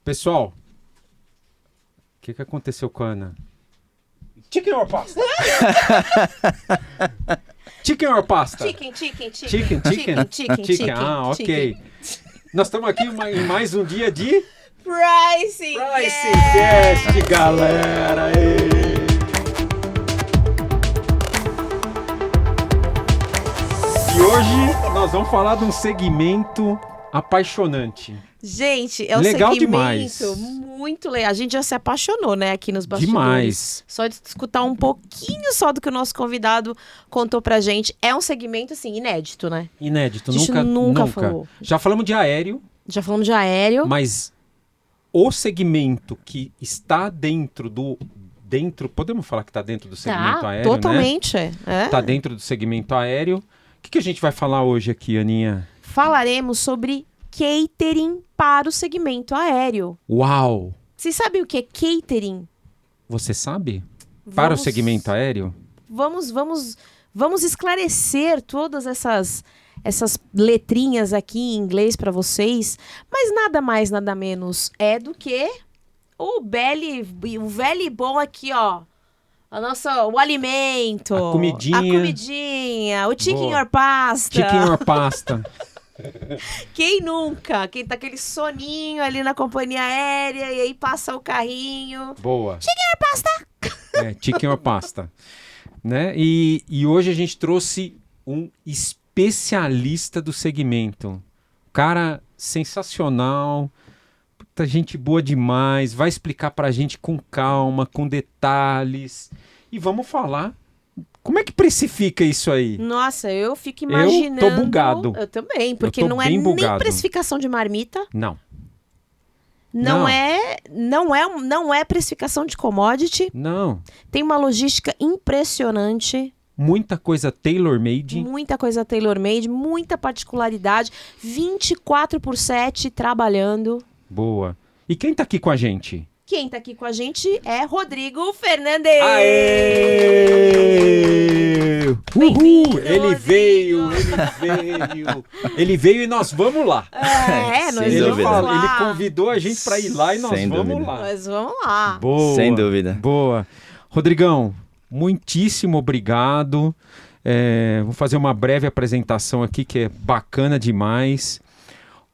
Pessoal, o que aconteceu com a Ana? Chicken or pasta? Chicken or pasta? Chicken. Ah, ok. Nós estamos aqui em mais um dia de... Pricing Cast, galera! E hoje nós vamos falar de um segmento apaixonante. Gente, é um legal segmento demais. muito legal. A gente já se apaixonou, né, aqui nos bastidores. Demais. Só de escutar um pouquinho só do que o nosso convidado contou pra gente. É um segmento, assim, inédito, né? Inédito, A gente nunca falou. Já falamos de aéreo, Já falamos de aéreo. mas o segmento que está dentro do... podemos falar que está dentro do segmento aéreo, totalmente. né? É. Está dentro do segmento aéreo. O que a gente vai falar hoje aqui, Aninha? Falaremos sobre catering para o segmento aéreo. Uau! Vocês sabem o que é catering? Você sabe? Para o segmento aéreo? Vamos esclarecer todas essas letrinhas aqui em inglês para vocês, mas nada mais, nada menos é do que o velho e bom aqui, ó. O alimento. A comidinha. O chicken Boa. or pasta. Chicken or pasta. Quem nunca? Quem tá aquele soninho ali na companhia aérea e aí passa o carrinho. Boa. Chicken or pasta. Chicken or pasta. Né? E hoje a gente trouxe um especialista do segmento. Cara sensacional. Puta gente boa demais. Vai explicar pra gente com calma, com detalhes. E vamos falar. Como é que precifica isso aí? Nossa, eu fico imaginando... Eu tô bugado. Eu também, porque tô não é bem nem bugado. precificação de marmita. Não. Não é precificação de commodity. Não. Tem uma logística impressionante. Muita coisa tailor-made. Muita coisa tailor-made, muita particularidade. 24/7 trabalhando. Boa. E quem tá aqui com a gente? Quem tá aqui com a gente é Rodrigo Fernandes. Aê! Bem-vindo, Ele veio. Ele veio e nós vamos lá. Nós Sem vamos dúvida. lá. Ele convidou a gente para ir lá e nós Sem vamos dúvida. lá. Nós vamos lá. Boa. Sem dúvida. Boa. Rodrigão, muitíssimo obrigado. Vou fazer uma breve apresentação aqui que é bacana demais.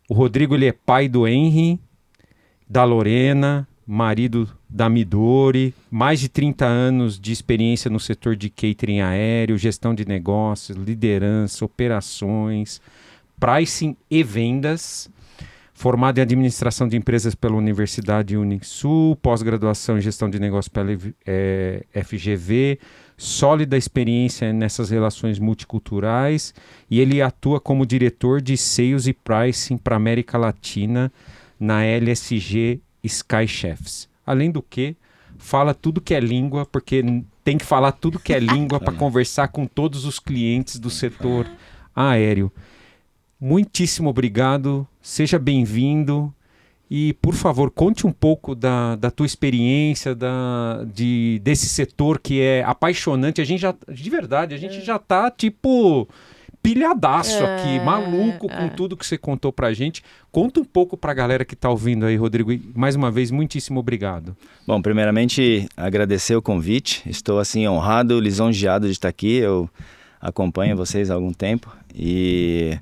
O Rodrigo, ele é pai do Henry, da Lorena, marido da Midori, mais de 30 anos de experiência no setor de catering aéreo, gestão de negócios, liderança, operações, pricing e vendas, formado em administração de empresas pela Universidade Unisul, pós-graduação em gestão de negócios pela FGV, sólida experiência nessas relações multiculturais, e ele atua como diretor de sales e pricing para a América Latina na LSG Sky Chefs. Além do que, fala tudo que é língua, porque tem que falar tudo que é língua para conversar com todos os clientes do setor aéreo. Muitíssimo obrigado, seja bem-vindo e, por favor, conte um pouco da tua experiência, desse setor que é apaixonante. A gente já tá, tipo... pilhadaço aqui, maluco com tudo que você contou pra gente. Conta um pouco pra galera que tá ouvindo aí, Rodrigo. E, mais uma vez, muitíssimo obrigado. Bom, primeiramente, agradecer o convite. Estou, assim, honrado, lisonjeado de estar aqui. Eu acompanho vocês há algum tempo e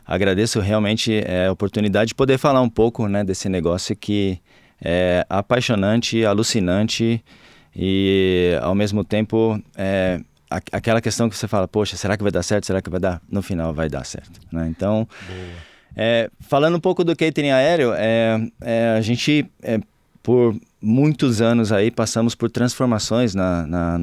agradeço realmente a oportunidade de poder falar um pouco, né, desse negócio que é apaixonante, alucinante e, ao mesmo tempo, aquela questão que você fala, poxa, será que vai dar certo? Será que vai dar? No final vai dar certo, né? Então, falando um pouna do catering aéreo, a gente, por muitos anos aí, passamos por transformações na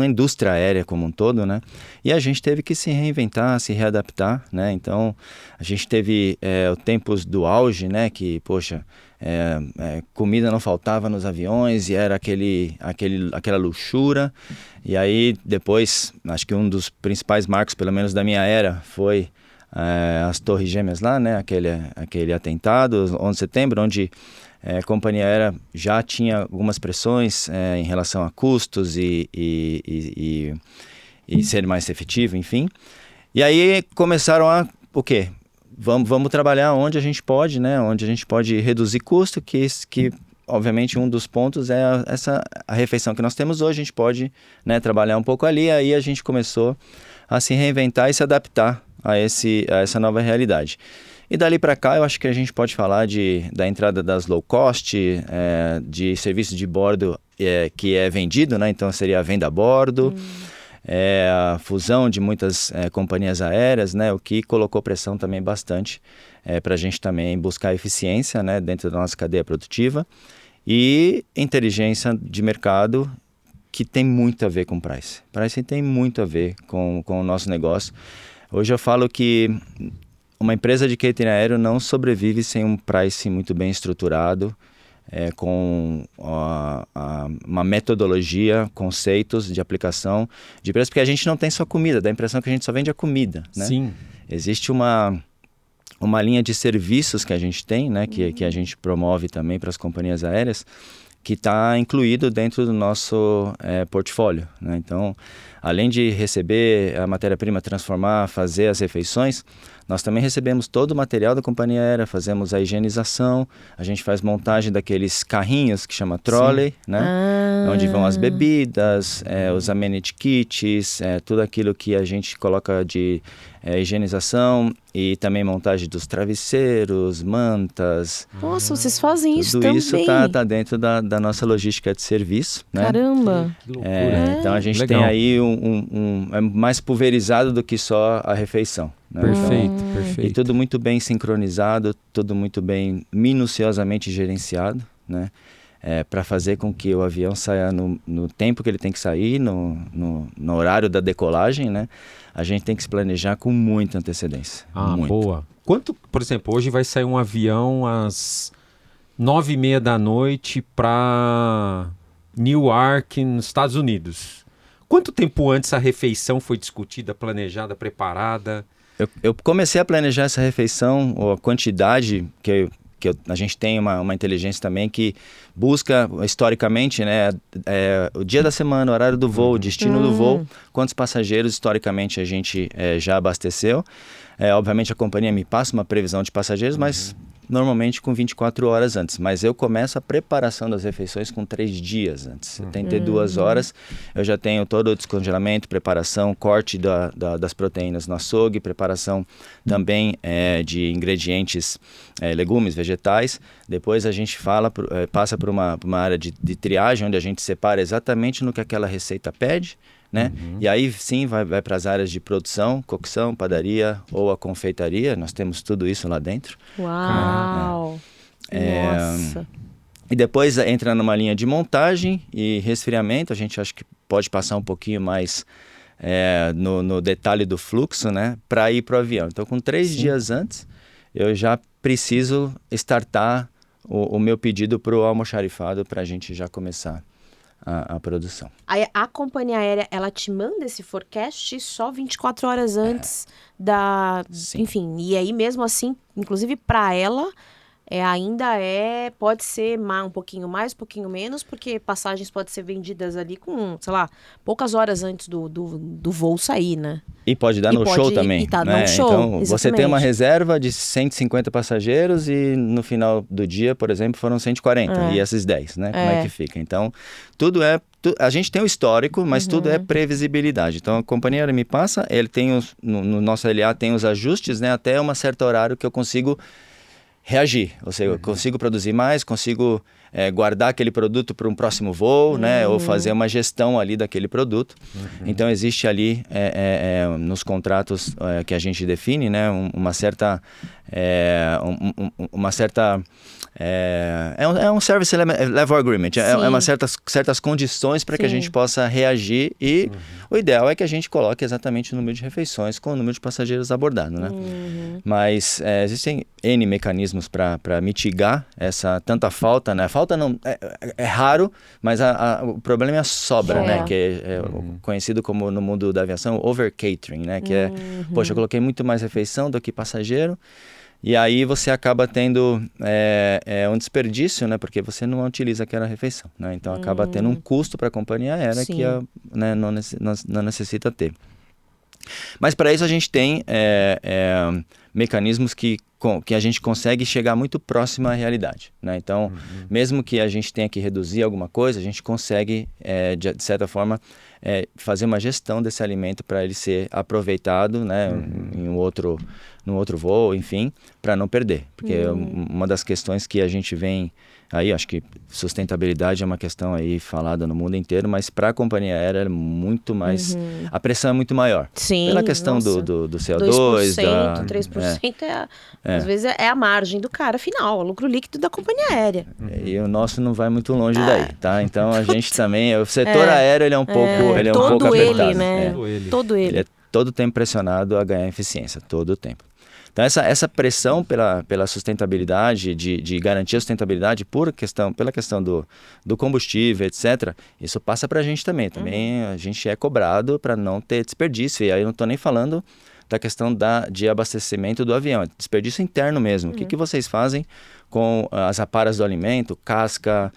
indústria aérea como um todo, né? E a gente teve que se reinventar, se readaptar, né? Então, a gente teve os tempos do auge, né? Que, poxa... comida não faltava nos aviões e era aquela luxúria. E aí depois, acho que um dos principais marcos, pelo menos da minha era, foi as Torres Gêmeas lá, né? Aquele atentado, 11 de setembro, onde a companhia aérea já tinha algumas pressões em relação a custos e ser mais efetivo, enfim. E aí começaram o quê? vamos trabalhar onde a gente pode, né? Onde a gente pode reduzir custo, que obviamente um dos pontos é a refeição que nós temos hoje, a gente pode, né, trabalhar um pouco ali, aí a gente começou a se reinventar e se adaptar a essa nova realidade. E dali para cá eu acho que a gente pode falar da entrada das low cost, de serviço de bordo que é vendido, né? Então seria a venda a bordo, a fusão de muitas companhias aéreas, né? O que colocou pressão também bastante para a gente também buscar eficiência, né? Dentro da nossa cadeia produtiva e inteligência de mercado, que tem muito a ver com price. Price tem muito a ver com o nosso negócio. Hoje eu falo que uma empresa de catering aéreo não sobrevive sem um price muito bem estruturado, com uma metodologia, conceitos de aplicação de preço, porque a gente não tem só comida, dá a impressão que a gente só vende a comida, né? Sim. Existe uma linha de serviços que a gente tem, né, que a gente promove também para as companhias aéreas, que está incluído dentro do nosso portfólio, né? Então, além de receber a matéria-prima, transformar, fazer as refeições, nós também recebemos todo o material da companhia aérea, fazemos a higienização, a gente faz montagem daqueles carrinhos que chama trolley, né? Onde vão as bebidas, os amenity kits, tudo aquilo que a gente coloca de higienização e também montagem dos travesseiros, mantas. Nossa, vocês fazem isso tudo também. Tudo isso tá dentro da nossa logística de serviço, né? Caramba! Que loucura. Então a gente Legal. tem aí é mais pulverizado do que só a refeição, né? Perfeito, Então, perfeito. e tudo muito bem sincronizado, tudo muito bem minuciosamente gerenciado, né? Para fazer com que o avião saia no tempo que ele tem que sair, no horário da decolagem, né? A gente tem que se planejar com muita antecedência. Muito. Boa. Quanto, por exemplo, hoje vai sair um avião às 9h30 da noite para Newark, nos Estados Unidos. Quanto tempo antes a refeição foi discutida, planejada, preparada? Eu comecei a planejar essa refeição, ou a quantidade a gente tem uma inteligência também que busca historicamente, né, o dia da semana, o horário do voo, o destino do voo, quantos passageiros historicamente a gente já abasteceu. Obviamente a companhia me passa uma previsão de passageiros, mas normalmente com 24 horas antes. Mas eu começo a preparação das refeições com 3 dias antes. 72 horas eu já tenho todo o descongelamento, preparação, corte das proteínas no açougue, preparação também de ingredientes, legumes, vegetais. Depois a gente passa por uma área de triagem, onde a gente separa exatamente no que aquela receita pede, né? E aí sim vai para as áreas de produção, cocção, padaria ou a confeitaria. Nós temos tudo isso lá dentro. Uau! Nossa! E depois entra numa linha de montagem e resfriamento. A gente acha que pode passar um pouquinho mais no detalhe do fluxo, né? Para ir para o avião. Então, com 3 dias antes, eu já preciso startar o meu pedido para o almoxarifado para a gente já começar a produção. A companhia aérea, ela te manda esse forecast só 24 horas antes da... Sim. Enfim, e aí mesmo assim, inclusive para ela, pode ser um pouquinho mais, um pouquinho menos, porque passagens podem ser vendidas ali com, sei lá, poucas horas antes do voo sair, né? E pode dar no show também, tá né? no show, então, você tem uma exatamente. reserva de 150 passageiros e no final do dia, por exemplo, foram 140. E esses 10, né? Como é que fica? Então, a gente tem o histórico, mas tudo é previsibilidade. Então, a companhia me passa, ele tem no nosso LA tem os ajustes, né? Até um certo horário que eu consigo reagir, ou seja, eu consigo produzir mais, consigo guardar aquele produto para um próximo voo, né? Ou fazer uma gestão ali daquele produto. Então existe ali nos contratos que a gente define, né? Uma certa um service level agreement, umas certas condições para que a gente possa reagir e o ideal é que a gente coloque exatamente o número de refeições com o número de passageiros abordado, né? Mas existem N mecanismos para mitigar tanta falta, né? A falta não é raro, mas o problema é a sobra, né? Que é conhecido como no mundo da aviação over-catering, né? Que poxa, eu coloquei muito mais refeição do que passageiro. E aí você acaba tendo um desperdício, né? Porque você não utiliza aquela refeição, né? Então acaba tendo um custo para a companhia aérea que não necessita ter. Mas para isso a gente tem mecanismos que a gente consegue chegar muito próximo à realidade, né? Então, mesmo que a gente tenha que reduzir alguma coisa, a gente consegue, de certa forma, fazer uma gestão desse alimento para ele ser aproveitado, né, num outro voo, enfim, para não perder. Porque uma das questões que a gente vem aí, acho que sustentabilidade é uma questão aí falada no mundo inteiro, mas para a companhia aérea é muito mais, a pressão é muito maior. Sim, pela questão do CO2, 2%, 3%, às vezes é a margem do cara final, o lucro líquido da companhia aérea. E o nosso não vai muito longe daí, tá? Então a gente também, o setor aéreo ele é um pouco, ele é um todo pouco ele, apertado. né? Todo ele. Ele é todo o tempo pressionado a ganhar eficiência, todo o tempo. Então essa pressão pela sustentabilidade, de garantir a sustentabilidade pela questão do combustível, etc., isso passa para a gente também. Também a gente é cobrado para não ter desperdício. E aí eu não estou nem falando da questão de abastecimento do avião, é desperdício interno mesmo. O que vocês fazem com as aparas do alimento, casca,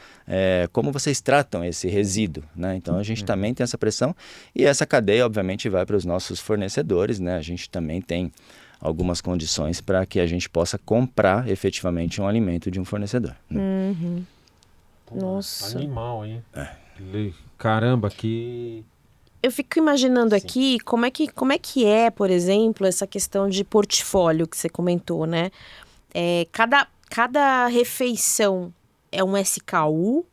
como vocês tratam esse resíduo, né? Então a gente também tem essa pressão e essa cadeia obviamente vai para os nossos fornecedores, né? A gente também tem algumas condições para que a gente possa comprar efetivamente um alimento de um fornecedor, né? Nossa. Animal, hein? Caramba, que... Eu fico imaginando aqui como é que é, por exemplo, essa questão de portfólio que você comentou, né? Cada refeição é um SKU.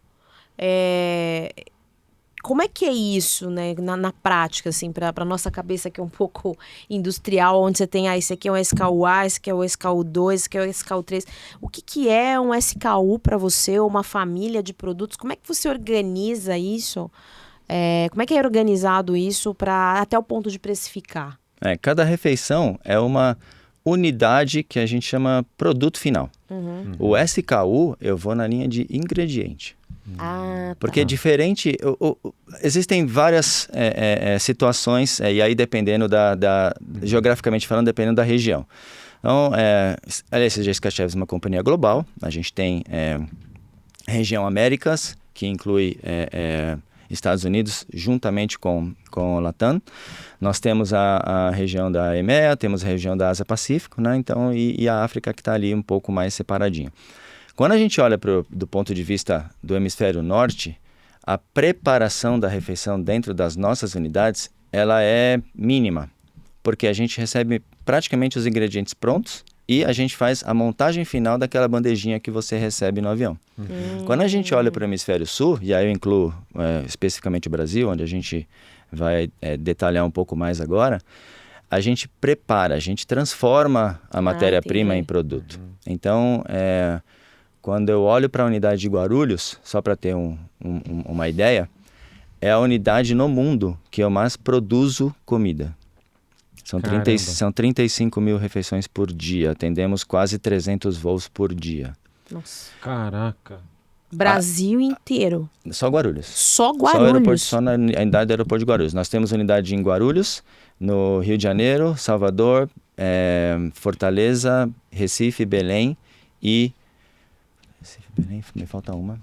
Como é que é isso, né, na prática, assim, para nossa cabeça que é um pouco industrial, onde você tem, esse aqui é um SKU-A, esse aqui é o SKU-2, esse aqui é o SKU-3. O que é um SKU para você, ou uma família de produtos? Como é que você organiza isso? Como é que é organizado isso até o ponto de precificar? Cada refeição é uma unidade que a gente chama produto final. O SKU, eu vou na linha de ingrediente. Porque é diferente, existem várias situações, e aí dependendo geograficamente falando, dependendo da região. Então, a SGK Chefs é uma companhia global, a gente tem região Américas, que inclui Estados Unidos juntamente com o Latam. Nós temos a região da EMEA, temos a região da Ásia Pacífico, né? Então, e a África que está ali um pouco mais separadinha. Quando a gente olha do ponto de vista do hemisfério norte, a preparação da refeição dentro das nossas unidades, ela é mínima, porque a gente recebe praticamente os ingredientes prontos e a gente faz a montagem final daquela bandejinha que você recebe no avião. Quando a gente olha para o hemisfério sul, e aí eu incluo especificamente o Brasil, onde a gente vai detalhar um pouco mais agora, a gente prepara, a gente transforma a matéria-prima em produto. Então, quando eu olho para a unidade de Guarulhos, só para ter uma ideia, é a unidade no mundo que eu mais produzo comida. São 35 mil refeições por dia. Atendemos quase 300 voos por dia. Nossa. Caraca. Brasil inteiro. Só Guarulhos. Só Guarulhos? Só na unidade do aeroporto de Guarulhos. Nós temos unidade em Guarulhos, no Rio de Janeiro, Salvador, Fortaleza, Recife, Belém e... Recife, Belém, me falta uma.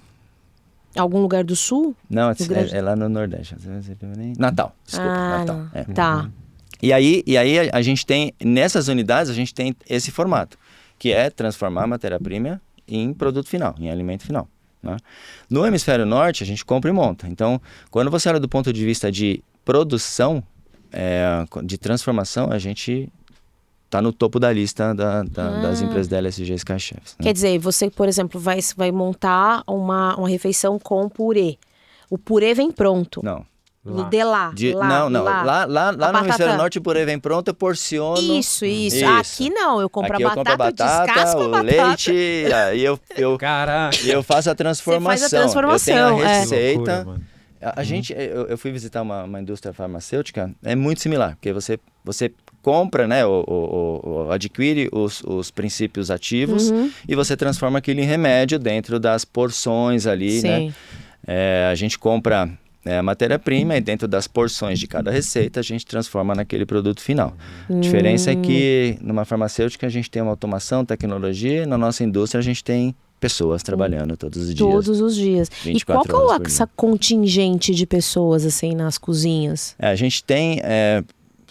Algum lugar do sul? Não, é lá no Nordeste. Natal, desculpa. Natal. Tá. E aí a gente tem, nessas unidades, a gente tem esse formato, que é transformar a matéria-prima em produto final, em alimento final, né? No hemisfério norte, a gente compra e monta. Então, quando você olha do ponto de vista de produção, de transformação, a gente está no topo da lista das empresas da LSG SK Chefs, né? Quer dizer, você, por exemplo, vai montar uma refeição com purê. O purê vem pronto. Não. Lá. Lá no hemisfério norte, o purê vem pronto, eu porciono. Isso. Aqui não, eu compro a batata, descasco a batata. Leite, aí eu faço a transformação. Você faz a transformação. Eu tenho a receita. Loucura, a gente, eu fui visitar uma indústria farmacêutica, é muito similar, porque você compra, né, adquire os princípios ativos e você transforma aquilo em remédio dentro das porções ali, né? A gente compra a matéria-prima e dentro das porções de cada receita a gente transforma naquele produto final. A diferença é que numa farmacêutica a gente tem uma automação, tecnologia, e na nossa indústria a gente tem pessoas trabalhando todos os dias. Todos os dias. E qual que é essa contingente de pessoas assim nas cozinhas? A gente tem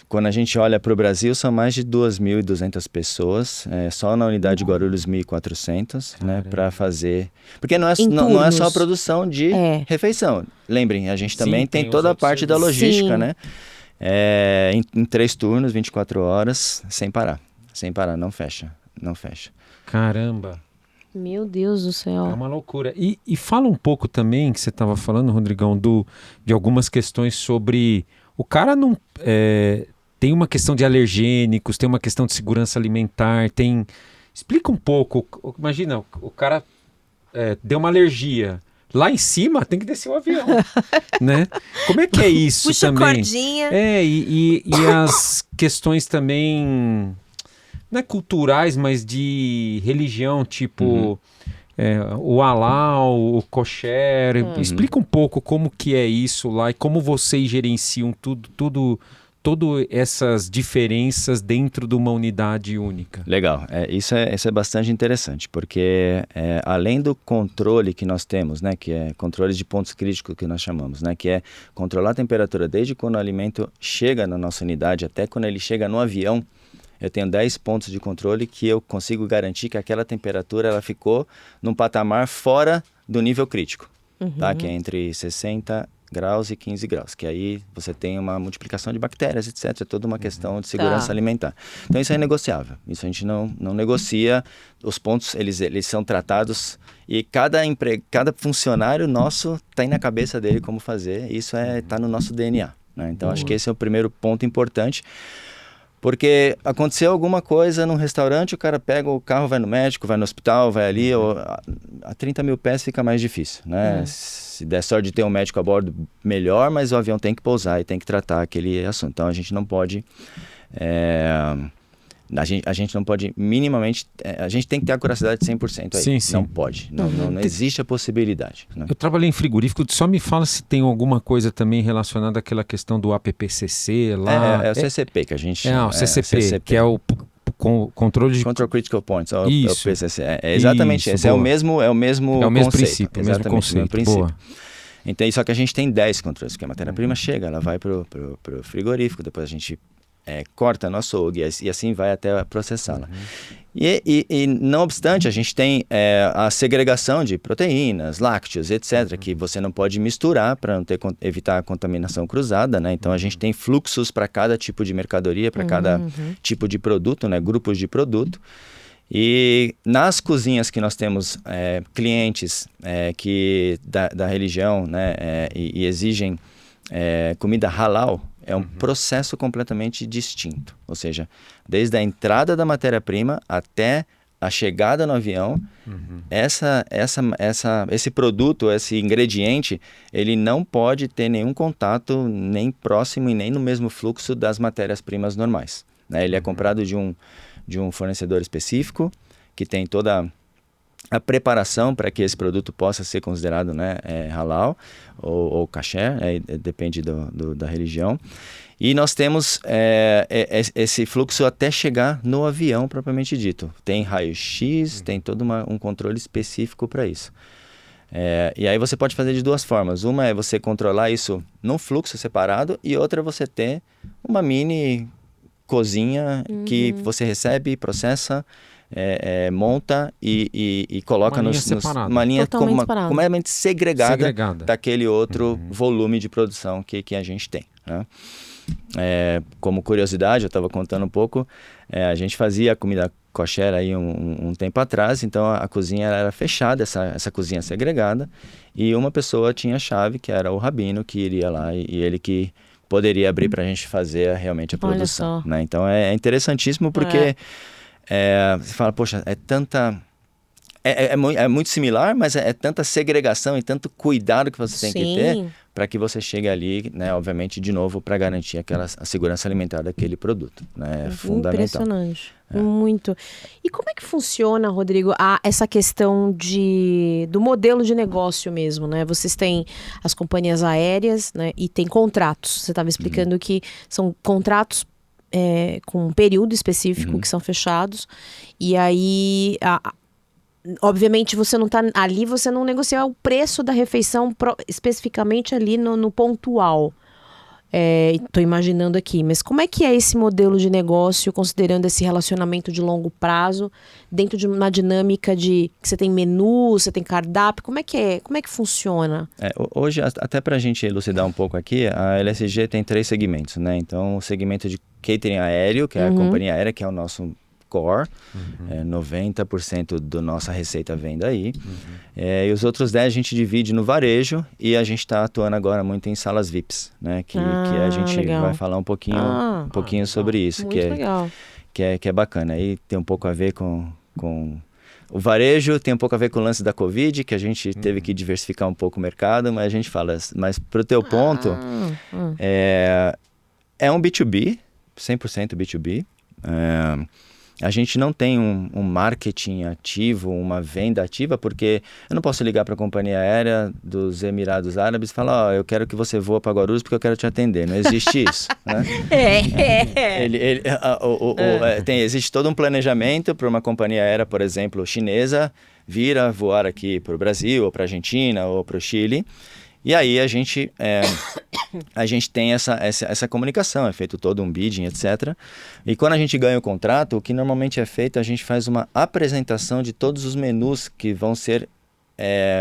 quando a gente olha para o Brasil, são mais de 2.200 pessoas, só na unidade de Guarulhos 1.400, né, para fazer... Porque não é só a produção de refeição. Lembrem, a gente também tem toda a parte da logística, né? Em 3 turnos, 24 horas, sem parar, não fecha. Caramba! Meu Deus do céu. É uma loucura. E fala um pouco também, que você estava falando, Rodrigão, de algumas questões sobre... O cara não... tem uma questão de alergênicos, tem uma questão de segurança alimentar, tem... Explica um pouco. Imagina, o cara deu uma alergia. Lá em cima tem que descer o avião, né? Como é que é isso Puxa também? a cordinha. E as questões também... Não é culturais, mas de religião, tipo o halal, o kosher. Explica um pouco como que é isso lá e como vocês gerenciam todas essas diferenças dentro de uma unidade única. Legal, isso é bastante interessante, porque além do controle que nós temos, né, que é controle de pontos críticos que nós chamamos, né, que é controlar a temperatura desde quando o alimento chega na nossa unidade até quando ele chega no avião. Eu tenho 10 pontos de controle que eu consigo garantir que aquela temperatura ela ficou num patamar fora do nível crítico, tá? Que é entre 60 graus e 15 graus, que aí você tem uma multiplicação de bactérias, etc. É toda uma questão de segurança alimentar. Então isso é negociável, isso a gente não negocia, os pontos eles são tratados e cada funcionário nosso tem na cabeça dele como fazer, isso está no nosso DNA, né? Então acho que esse é o primeiro ponto importante. Porque aconteceu alguma coisa num restaurante, o cara pega o carro, vai no médico, vai no hospital, vai ali, a 30 mil pés fica mais difícil, né? Se der sorte de ter um médico a bordo, melhor, mas o avião tem que pousar e tem que tratar aquele assunto. Então a gente não pode... A gente não pode minimamente... a gente tem que ter a curiosidade de 100% aí. Sim. Não pode. Não existe a possibilidade, né? Eu trabalhei em frigorífico. Só me fala se tem alguma coisa também relacionada àquela questão do APPCC lá. É o CCP que a gente chama. O CCP, que é o controle de... Control Critical Points. Isso. É o PCC. Exatamente. Esse é o mesmo princípio. Exatamente, o mesmo princípio. Boa. Então, só que a gente tem 10 controles, porque a matéria-prima chega, ela vai pro frigorífico, depois a gente... corta no açougue e assim vai até processá-la. E não obstante, a gente tem a segregação de proteínas, lácteos, etc., que você não pode misturar para evitar a contaminação cruzada, né? Então a gente tem fluxos para cada tipo de mercadoria, para cada tipo de produto, né? Grupos de produto. E nas cozinhas que nós temos clientes da religião, né? E exigem comida halal, é um processo completamente distinto. Ou seja, desde a entrada da matéria-prima até a chegada no avião, esse produto, esse ingrediente, ele não pode ter nenhum contato nem próximo e nem no mesmo fluxo das matérias-primas normais, né? Ele é comprado de um fornecedor específico, que tem toda a preparação para que esse produto possa ser considerado, né, halal ou kasher, depende da religião. E nós temos esse fluxo até chegar no avião propriamente dito. Tem raio-x, tem todo um controle específico para isso. E aí você pode fazer de duas formas. Uma é você controlar isso num fluxo separado e outra é você ter uma mini cozinha que você recebe, processa, monta e coloca uma linha completamente segregada daquele outro volume de produção que a gente tem, né? Como curiosidade, eu estava contando um pouco, a gente fazia comida kosher aí um tempo atrás, então a cozinha era fechada, essa cozinha segregada, e uma pessoa tinha a chave, que era o rabino, que iria lá e ele que poderia abrir para a gente fazer realmente a produção, né? Então é interessantíssimo porque você fala, poxa, é muito similar, mas é tanta segregação e tanto cuidado que você tem que ter para que você chegue ali, né, obviamente, de novo, para garantir a segurança alimentar daquele produto, né? É fundamental. Impressionante. Muito. E como é que funciona, Rodrigo, essa questão do modelo de negócio mesmo, né? Vocês têm as companhias aéreas, né, e tem contratos. Você estava explicando que são contratos com um período específico que são fechados. E aí... obviamente você não está ali, você não negocia o preço da refeição especificamente ali no pontual. Estou imaginando aqui, mas como é que é esse modelo de negócio, considerando esse relacionamento de longo prazo, dentro de uma dinâmica de que você tem menu, você tem cardápio, como é que funciona? Hoje, até para a gente elucidar um pouco aqui, a LSG tem 3 segmentos, né? Então, o segmento de catering aéreo, que é a companhia aérea, que é o nosso core, 90% da nossa receita vem daí. E os outros 10 a gente divide no varejo e a gente está atuando agora muito em salas VIPs, né? Que a gente vai falar um pouquinho sobre isso, Muito legal. Que é bacana. Aí tem um pouco a ver com o varejo, tem um pouco a ver com o lance da Covid, que a gente teve que diversificar um pouco o mercado, mas a gente fala, mas para o teu ponto, é um B2B, 100% B2B. A gente não tem um marketing ativo, uma venda ativa, porque eu não posso ligar para a companhia aérea dos Emirados Árabes e falar, eu quero que você voa para Guarulhos porque eu quero te atender. Não existe isso, né? Existe todo um planejamento para uma companhia aérea, por exemplo, chinesa, vir a voar aqui para o Brasil, ou para a Argentina, ou para o Chile. E aí a gente tem essa comunicação, é feito todo um bidding, etc. E quando a gente ganha o contrato, o que normalmente é feito, a gente faz uma apresentação de todos os menus que vão ser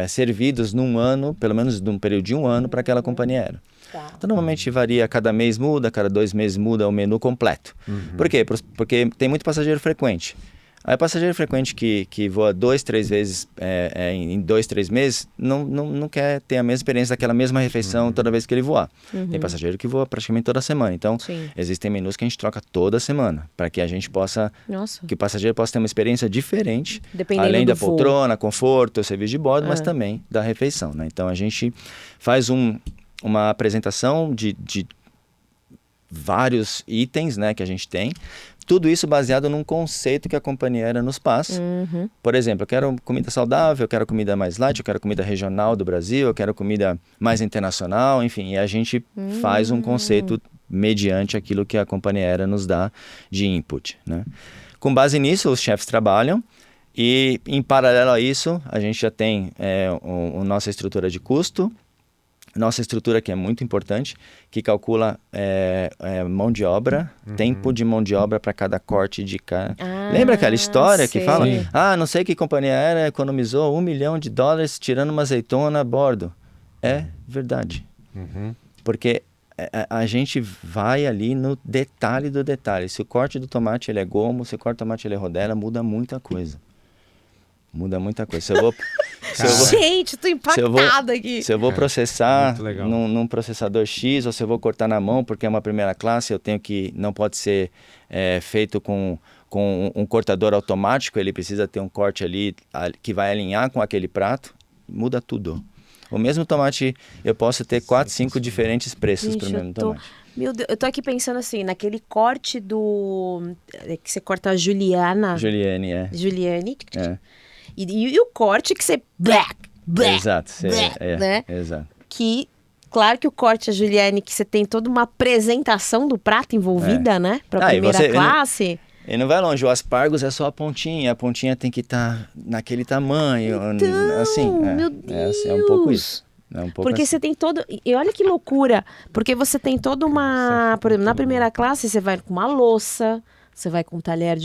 servidos num ano, pelo menos num período de um ano, para aquela companhia aérea. Então, normalmente varia, cada mês muda, cada 2 meses muda o menu completo. Por quê? Porque tem muito passageiro frequente. Aí o passageiro frequente que voa 2, 3 vezes em 2, 3 meses não quer ter a mesma experiência daquela mesma refeição toda vez que ele voar. Tem passageiro que voa praticamente toda semana. Então, existem menus que a gente troca toda semana para que a gente possa... que o passageiro possa ter uma experiência diferente, além da poltrona, conforto, serviço de bordo, mas também da refeição, né? Então, a gente faz uma apresentação de vários itens, né, que a gente tem. Tudo isso baseado num conceito que a companhia aérea nos passa. Por exemplo, eu quero comida saudável, eu quero comida mais light, eu quero comida regional do Brasil, eu quero comida mais internacional, enfim. E a gente faz um conceito mediante aquilo que a companhia aérea nos dá de input, né? Com base nisso, os chefs trabalham e, em paralelo a isso, a gente já tem nossa estrutura de custo, nossa estrutura que é muito importante, que calcula mão de obra, tempo de mão de obra para cada corte de cada... Lembra aquela história que fala? Não sei que companhia aérea economizou $1 milhão tirando uma azeitona a bordo. É verdade. Porque a gente vai ali no detalhe do detalhe. Se o corte do tomate ele é gomo, se o corte do tomate ele é rodela, muda muita coisa. Muda muita coisa. Gente, tô impactada aqui. Se eu vou processar num processador X, ou se eu vou cortar na mão porque é uma primeira classe, não pode ser feito com um cortador automático, ele precisa ter um corte ali que vai alinhar com aquele prato, muda tudo. O mesmo tomate, eu posso ter 4, 5 diferentes preços para o mesmo tomate. Meu Deus, eu tô aqui pensando assim, naquele corte que você corta a Juliane. E o corte que você... Exato. Né? Exato. Que, claro que o corte, a Juliane, que você tem toda uma apresentação do prato envolvida, né? Pra primeira classe. E não vai longe, o aspargos é só a pontinha tem que estar naquele tamanho. Então, assim, meu Deus. É um pouco isso. Porque você tem todo... E olha que loucura, porque você tem toda uma... Por exemplo, na primeira classe, você vai com uma louça, você vai com um talher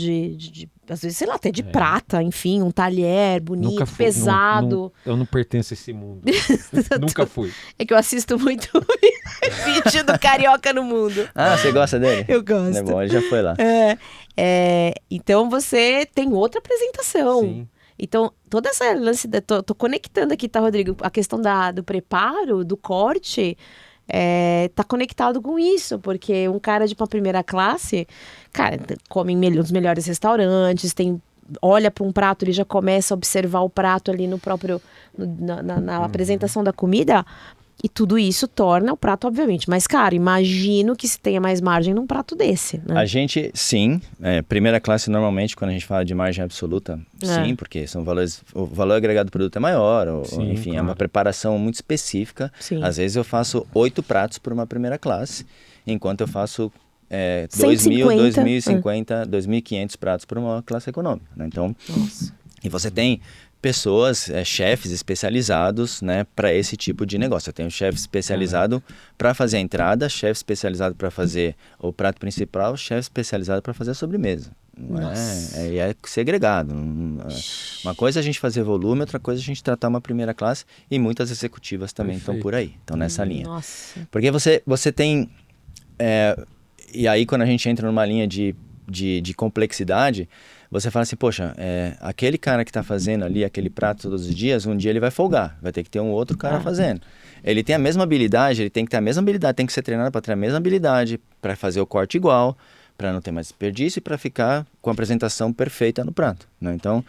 às vezes, sei lá, até de prata, enfim, um talher bonito, pesado. Eu não pertenço a esse mundo. Nunca fui. É que eu assisto muito vídeo do Carioca no Mundo. Você gosta dele? Eu gosto. É bom, ele já foi lá. Então você tem outra apresentação. Sim. Então, toda essa lance... Tô conectando aqui, tá, Rodrigo? A questão do preparo, do corte... tá conectado com isso, porque um cara de uma primeira classe, cara, come em os melhores restaurantes, olha para um prato, ele já começa a observar o prato ali no próprio, na apresentação da comida, e tudo isso torna o prato, obviamente, mais caro. Imagino que se tenha mais margem num prato desse, né? A gente, sim, primeira classe normalmente, quando a gente fala de margem absoluta, sim, porque são valores, o valor agregado do produto é maior, enfim, é uma preparação muito específica. Sim. Às vezes eu faço 8 pratos por uma primeira classe, enquanto eu faço 2.050, 2.500 pratos por uma classe econômica, né? Então, Nossa. E você tem pessoas, chefes especializados, né, para esse tipo de negócio. Eu tenho chefe especializado para fazer a entrada, chefe especializado para fazer o prato principal, chefe especializado para fazer a sobremesa. Não é segregado. Uma coisa é a gente fazer volume, outra coisa é a gente tratar uma primeira classe, e muitas executivas também estão por aí, estão nessa linha. Nossa. Porque você tem... e aí quando a gente entra numa linha de complexidade, você fala assim, poxa, aquele cara que está fazendo ali aquele prato todos os dias, um dia ele vai folgar, vai ter que ter um outro cara fazendo. Ele tem a mesma habilidade, ele tem que ter a mesma habilidade, tem que ser treinado para ter a mesma habilidade, para fazer o corte igual, para não ter mais desperdício e para ficar com a apresentação perfeita no prato, né? Então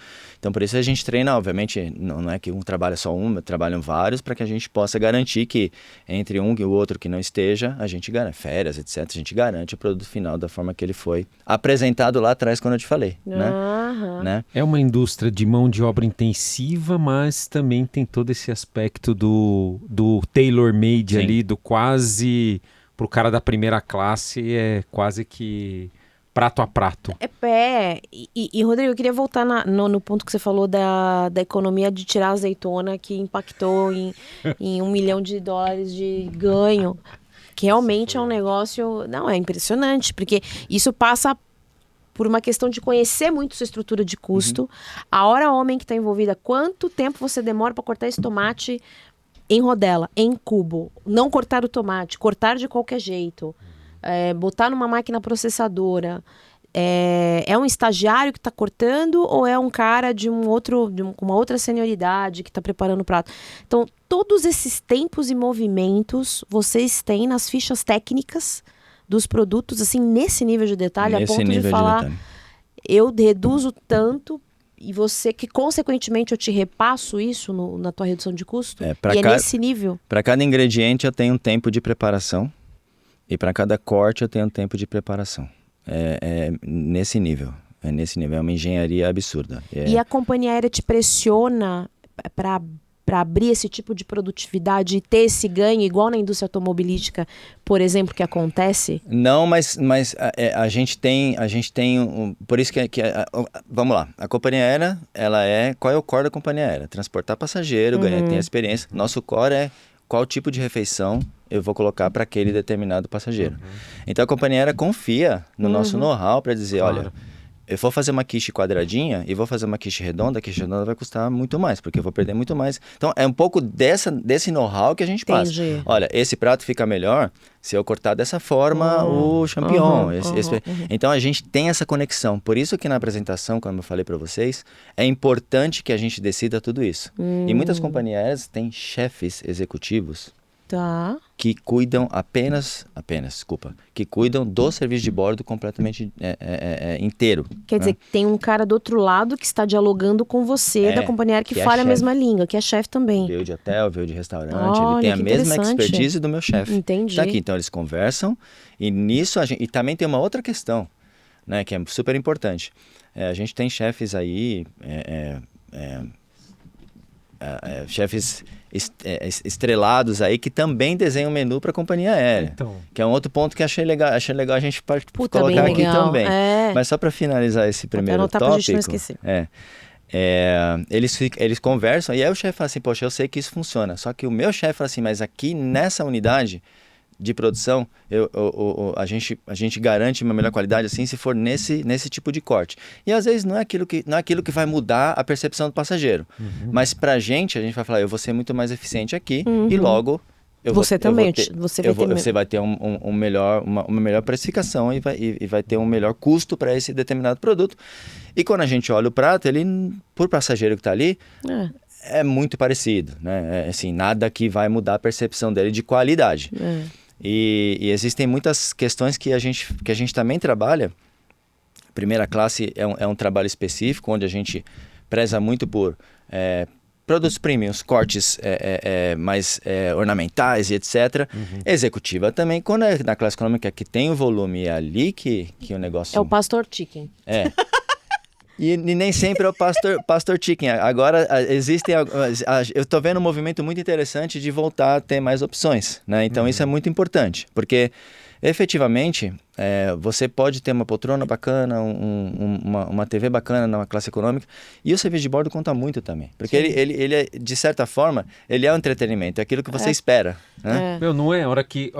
por isso a gente treina, obviamente, não é que um trabalha só um, trabalham vários, para que a gente possa garantir que entre um e o outro que não esteja, a gente garante férias, etc. A gente garante o produto final da forma que ele foi apresentado lá atrás, quando eu te falei, né? É uma indústria de mão de obra intensiva, mas também tem todo esse aspecto do tailor-made ali, do quase... Pro cara da primeira classe é quase que prato a prato. E Rodrigo, eu queria voltar no ponto que você falou da economia de tirar a azeitona, que impactou em $1 milhão de ganho, que realmente é um negócio... Não, é impressionante, porque isso passa por uma questão de conhecer muito sua estrutura de custo, a hora homem que está envolvida, quanto tempo você demora para cortar esse tomate em rodela, em cubo, não cortar o tomate, cortar de qualquer jeito, botar numa máquina processadora. É um estagiário que está cortando ou é um cara com uma outra senioridade que está preparando o prato? Então, todos esses tempos e movimentos vocês têm nas fichas técnicas dos produtos, assim, nesse nível de detalhe, a ponto de falar, eu reduzo tanto... E você, que consequentemente eu te repasso isso na tua redução de custo? Nesse nível? Para cada ingrediente eu tenho um tempo de preparação. E para cada corte eu tenho um tempo de preparação. Nesse nível. É nesse nível. É uma engenharia absurda. E a companhia aérea te pressiona para abrir esse tipo de produtividade e ter esse ganho, igual na indústria automobilística, por exemplo, que acontece? Não, mas a gente tem por isso vamos lá, a companhia aérea, qual é o core da companhia aérea? Transportar passageiro, ganhar, tem a experiência. Nosso core é qual tipo de refeição eu vou colocar para aquele determinado passageiro. Então a companhia aérea confia no nosso know-how para dizer, olha, eu vou fazer uma quiche quadradinha e vou fazer uma quiche redonda, a quiche redonda vai custar muito mais, porque eu vou perder muito mais. Então, é um pouco desse know-how que a gente passa. Olha, esse prato fica melhor se eu cortar dessa forma o champignon. Então, a gente tem essa conexão. Por isso que na apresentação, como eu falei para vocês, é importante que a gente decida tudo isso. E muitas companhias aéreas têm chefes executivos que cuidam que cuidam do serviço de bordo completamente inteiro. Quer dizer, tem um cara do outro lado que está dialogando com você, da companhia aérea, que fala a mesma língua, que é chefe também. Veio de hotel, veio de restaurante, ele tem a mesma expertise do meu chefe. Entendi. Tá aqui, então eles conversam, e nisso e também tem uma outra questão, né, que é super importante. A gente tem chefes aí, chefes estrelados aí que também desenham menu para a companhia aérea. Então. Que é um outro ponto que achei legal a gente colocar aqui também. Mas só para finalizar esse primeiro tópico, pra gente não esquecer. Eles conversam e aí o chefe fala assim, poxa, eu sei que isso funciona. Só que o meu chefe fala assim, mas aqui nessa unidade de produção, a gente garante uma melhor qualidade assim se for nesse tipo de corte. E às vezes não é aquilo que vai mudar a percepção do passageiro. Mas pra gente, a gente vai falar, eu vou ser muito mais eficiente aqui e logo você vai ter uma melhor precificação e vai ter um melhor custo para esse determinado produto. E quando a gente olha o prato, ele, por passageiro que está ali, é muito parecido, né? Assim, nada que vai mudar a percepção dele de qualidade. E existem muitas questões que a gente também trabalha. Primeira classe é um trabalho específico, onde a gente preza muito por produtos premiums, cortes mais ornamentais e etc. Executiva também, quando é na classe econômica que tem o volume, é ali que o negócio... É o Pastor Chicken. E nem sempre é o Pastor Chicken. Agora, eu estou vendo um movimento muito interessante de voltar a ter mais opções, né? Então, isso é muito importante, porque Efetivamente, você pode ter uma poltrona bacana, uma TV bacana na classe econômica, e o serviço de bordo conta muito também. Porque ele é, de certa forma, ele é um entretenimento, é aquilo que você espera. Né? Meu, não é? A hora que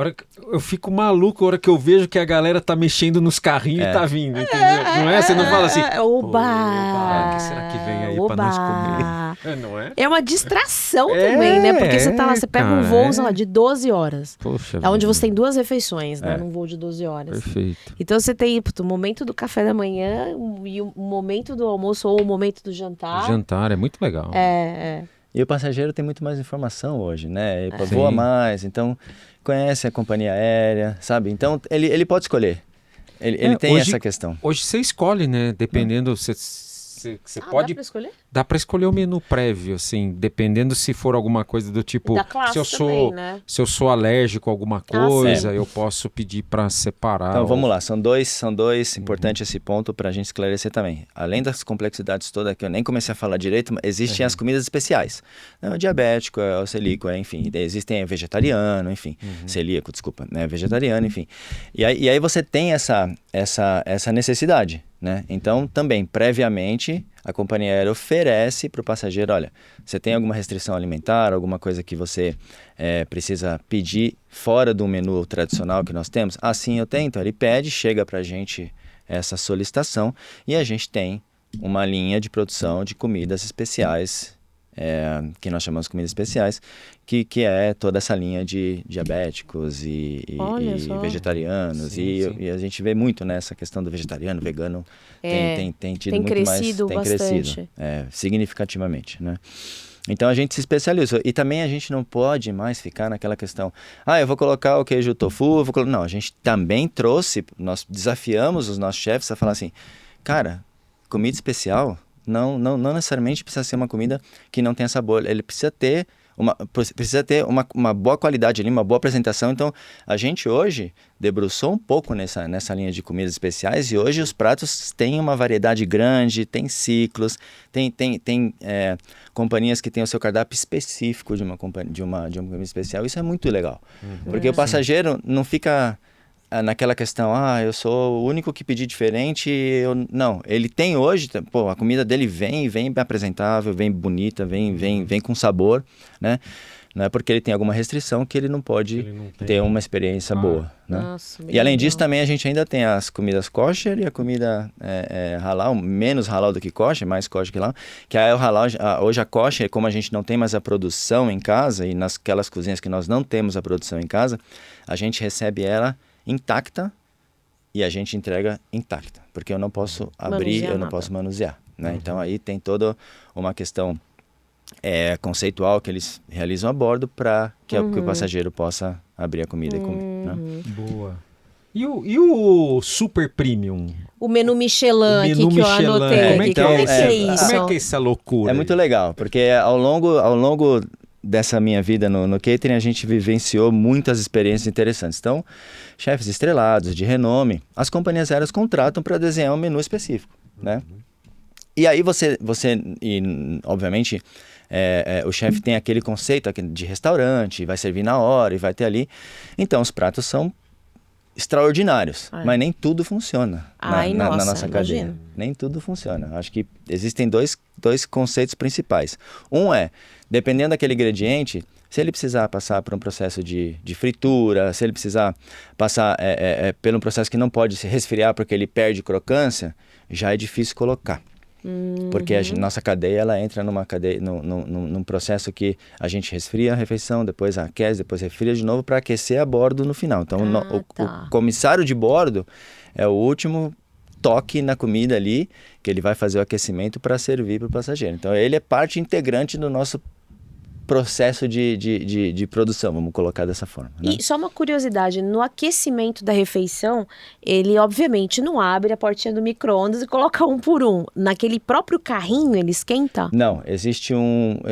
eu fico maluco a hora que eu vejo que a galera tá mexendo nos carrinhos e tá vindo, entendeu? Não é? Você não fala assim, Oba! o que será que vem aí pra nós comer? Não é? É uma distração também, né? Porque você tá lá, você pega um voo, sei lá, de 12 horas. Poxa É onde vida. você tem 2 refeições, né? Num voo de 12 horas. Perfeito. Então você tem o momento do café da manhã e o momento do almoço ou o momento do jantar. Jantar é muito legal. E o passageiro tem muito mais informação hoje, né? Ele Sim. voa mais, então conhece a companhia aérea, sabe? Então ele pode escolher. Ele tem hoje- essa questão. Hoje você escolhe, né? Dependendo, você pode... Dá pra escolher? Dá pra escolher o menu prévio, assim, dependendo se for alguma coisa do tipo, Da classe se eu sou, também, né? se eu sou alérgico a alguma coisa, sim. eu posso pedir pra separar. Então vamos lá, são dois, importante esse ponto para a gente esclarecer também. Além das complexidades todas, que eu nem comecei a falar direito, mas existem as comidas especiais. O diabético, o celíaco, enfim, existem vegetariano, enfim, celíaco, desculpa, né, vegetariano, enfim. E aí você tem essa necessidade, né? Então também, previamente, a companhia aérea oferece para o passageiro, olha, você tem alguma restrição alimentar, alguma coisa que você precisa pedir fora do menu tradicional que nós temos? Ah, sim, eu tenho. Então ele pede, chega para a gente essa solicitação e a gente tem uma linha de produção de comidas especiais, que nós chamamos de comidas especiais, que é toda essa linha de diabéticos e vegetarianos. Sim. E a gente vê muito nessa questão do vegetariano, vegano, tem tido tem muito crescido mais, bastante. significativamente, né? Então a gente se especializou. E também a gente não pode mais ficar naquela questão, eu vou colocar o queijo tofu, Não, a gente também trouxe, nós desafiamos os nossos chefes a falar assim, cara, comida especial não necessariamente precisa ser uma comida que não tenha sabor, ele precisa ter uma boa qualidade ali, uma boa apresentação. Então, a gente hoje debruçou um pouco nessa linha de comidas especiais e hoje os pratos têm uma variedade grande, tem ciclos, tem companhias que têm o seu cardápio específico de uma comida especial. Isso é muito legal, porque o passageiro não fica naquela questão, eu sou o único que pedi diferente, não, ele tem hoje, a comida dele vem bem apresentável, vem bonita, vem com sabor, né? Não é porque ele tem alguma restrição que ele não pode ter uma experiência boa, né? Nossa, E além disso também a gente ainda tem as comidas kosher e a comida halal, menos halal do que kosher, mais kosher que halal, que é o halal, hoje a kosher, como a gente não tem mais a produção em casa e nasquelas cozinhas que nós não temos a produção em casa, a gente recebe ela intacta e a gente entrega intacta, porque eu não posso abrir, eu não posso manusear, né? Então aí tem toda uma questão conceitual que eles realizam a bordo para que o passageiro possa abrir a comida e comer, né? Boa. E o Super Premium? O menu Michelin Menu aqui que eu Michelin. anotei. Como é que é isso? Como é que é essa loucura? É muito legal, porque ao longo dessa minha vida no catering, a gente vivenciou muitas experiências interessantes. Então, chefes estrelados, de renome, as companhias aéreas contratam para desenhar um menu específico, né? E aí obviamente, o chefe tem aquele conceito de restaurante, vai servir na hora e vai ter ali. Então, os pratos são extraordinários, mas nem tudo funciona na nossa cadeia. Imagino. Nem tudo funciona. Acho que existem dois conceitos principais. Um dependendo daquele ingrediente, se ele precisar passar por um processo de fritura, se ele precisar passar por um processo que não pode se resfriar porque ele perde crocância, já é difícil colocar. Porque a nossa cadeia, ela entra num processo que a gente resfria a refeição, depois aquece, depois refria de novo para aquecer a bordo no final. Então, o comissário de bordo é o último toque na comida ali, que ele vai fazer o aquecimento para servir para o passageiro. Então, ele é parte integrante do nosso processo de produção, vamos colocar dessa forma, né? E só uma curiosidade, no aquecimento da refeição, ele obviamente não abre a portinha do micro-ondas e coloca um por um. Naquele próprio carrinho ele esquenta? Não, existe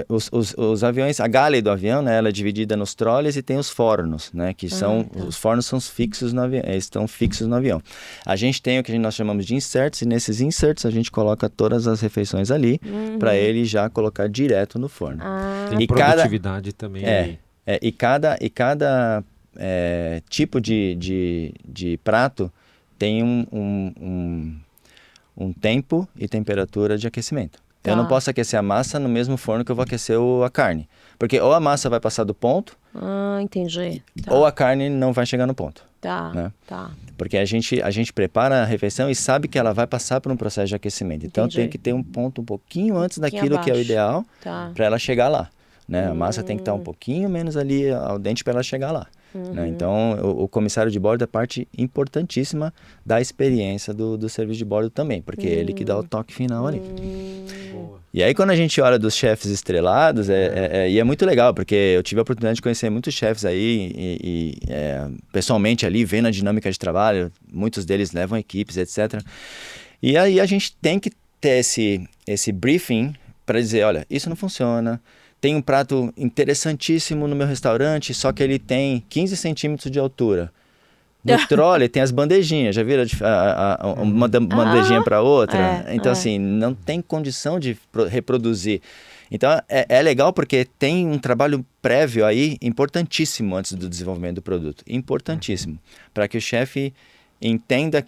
os aviões, a galley do avião, né, ela é dividida nos trolleys e tem os fornos, né, que os fornos são fixos no avião, estão fixos no avião. A gente tem o que nós chamamos de inserts, e nesses inserts a gente coloca todas as refeições ali, para ele já colocar direto no forno. Tem produtividade também. E cada tipo de prato tem um tempo e temperatura de aquecimento. Eu não posso aquecer a massa no mesmo forno que eu vou aquecer a carne. Porque ou a massa vai passar do ponto, entendi. ou a carne não vai chegar no ponto. Tá. Porque a gente prepara a refeição e sabe que ela vai passar por um processo de aquecimento. Então tem que ter um ponto um pouquinho antes daquilo abaixo. Que é o ideal para ela chegar lá. Né? A massa tem que estar um pouquinho menos ali ao dente para ela chegar lá. Né? Então o comissário de bordo é parte importantíssima da experiência do serviço de bordo também, porque é ele que dá o toque final ali. E aí quando a gente olha dos chefes estrelados, e é muito legal, porque eu tive a oportunidade de conhecer muitos chefes aí, pessoalmente ali, vendo a dinâmica de trabalho, muitos deles levam equipes, etc. E aí a gente tem que ter esse briefing para dizer, olha, isso não funciona, tem um prato interessantíssimo no meu restaurante, só que ele tem 15 centímetros de altura. No trolley tem as bandejinhas, já viram uma bandejinha para outra? Então, assim, não tem condição de reproduzir. Então, é legal porque tem um trabalho prévio aí importantíssimo antes do desenvolvimento do produto. Importantíssimo. Para que o chefe entenda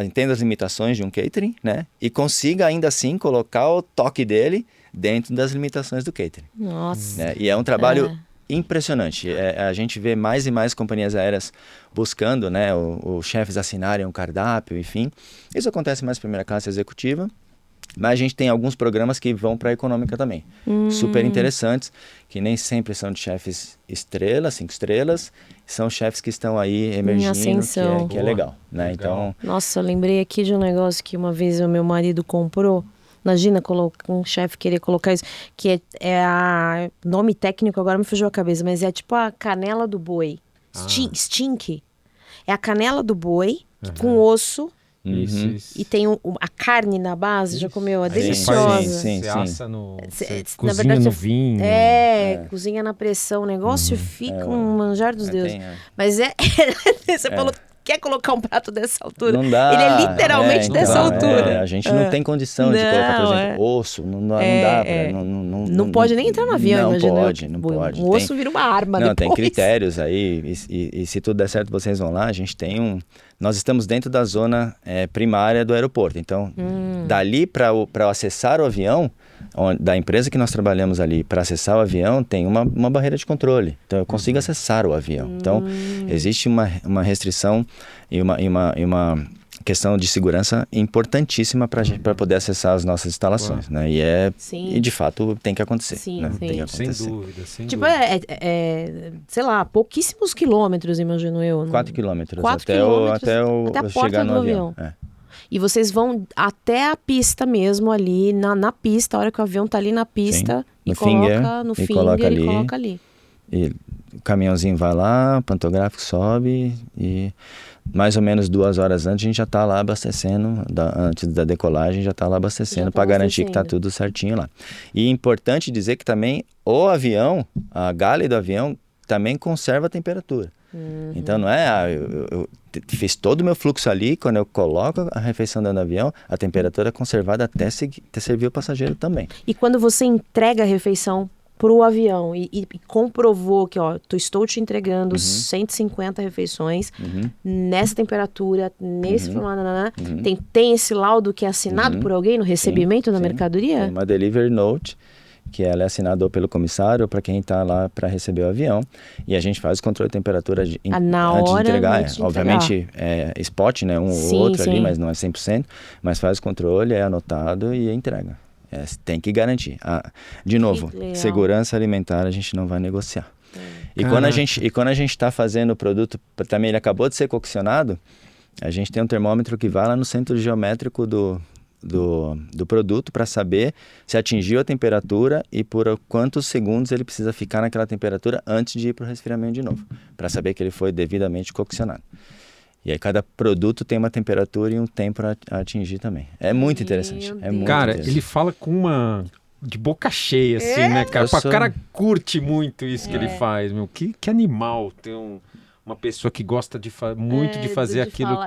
entenda as limitações de um catering, né? E consiga, ainda assim, colocar o toque dele dentro das limitações do catering. Nossa. Né? E é um trabalho impressionante. A gente vê mais e mais companhias aéreas buscando, né, os chefes assinarem um cardápio, enfim. Isso acontece mais na primeira classe executiva, mas a gente tem alguns programas que vão para a econômica também. Super interessantes, que nem sempre são de chefes 5 estrelas, são chefes que estão aí emergindo, que é legal. Né? Então, nossa, eu lembrei aqui de um negócio que uma vez o meu marido comprou. Imagina um chefe querer colocar isso, que nome técnico agora me fugiu a cabeça, mas é tipo a canela do boi. Stink. É a canela do boi com osso. Isso. E tem a carne na base, já comeu? É deliciosa. Você assa você na cozinha verdade, no vinho. Cozinha na pressão. O negócio fica um manjar dos deuses. Mas você falou, quer colocar um prato dessa altura? Não dá. Ele é literalmente dessa altura. A gente não tem condição de colocar, por exemplo, osso. Não dá. Não pode nem entrar no avião, imagina. Não pode. O osso vira uma arma depois. Tem critérios aí. E se tudo der certo, vocês vão lá. A gente tem nós estamos dentro da zona primária do aeroporto. Então, dali para acessar o avião, da empresa que nós trabalhamos ali, para acessar o avião, tem uma barreira de controle. Então, eu consigo acessar o avião. Então, existe uma restrição e uma questão de segurança importantíssima para poder acessar as nossas instalações, né? E de fato tem que acontecer. Né? Tem que acontecer. Sem dúvida. Tipo, sei lá, pouquíssimos quilômetros, imagino eu. 4 quilômetros 4 até a porta chegar do no avião. E vocês vão até a pista mesmo ali, na pista, a hora que o avião tá ali na pista, e coloca no finger e coloca ali. E o caminhãozinho vai lá, o pantográfico sobe e mais ou menos 2 horas antes a gente já está lá abastecendo, antes da decolagem já está lá abastecendo para garantir que está tudo certinho lá. E é importante dizer que também o avião, a galley do avião também conserva a temperatura. Então não eu fiz todo o meu fluxo ali, quando eu coloco a refeição dentro do avião, a temperatura é conservada até servir o passageiro também. E quando você entrega a refeição para o avião e comprovou que, estou te entregando 150 refeições nessa temperatura, nesse formato, tem esse laudo que é assinado por alguém no recebimento da mercadoria? Tem uma delivery note, que ela é assinada para o comissário ou para quem está lá para receber o avião, e a gente faz o controle de temperatura antes de entregar. Obviamente é spot, né, ou outro ali, mas não é 100%, mas faz o controle, é anotado e entrega. Tem que garantir. De novo, segurança alimentar a gente não vai negociar. E quando a gente está fazendo o produto, também ele acabou de ser coccionado, a gente tem um termômetro que vai lá no centro geométrico do produto para saber se atingiu a temperatura e por quantos segundos ele precisa ficar naquela temperatura antes de ir para o resfriamento de novo, para saber que ele foi devidamente coccionado. E aí cada produto tem uma temperatura e um tempo a atingir também. É muito interessante. Cara, ele fala com de boca cheia, assim, né, cara? O cara curte muito isso que ele faz, meu. Que animal ter uma pessoa que gosta muito de fazer aquilo.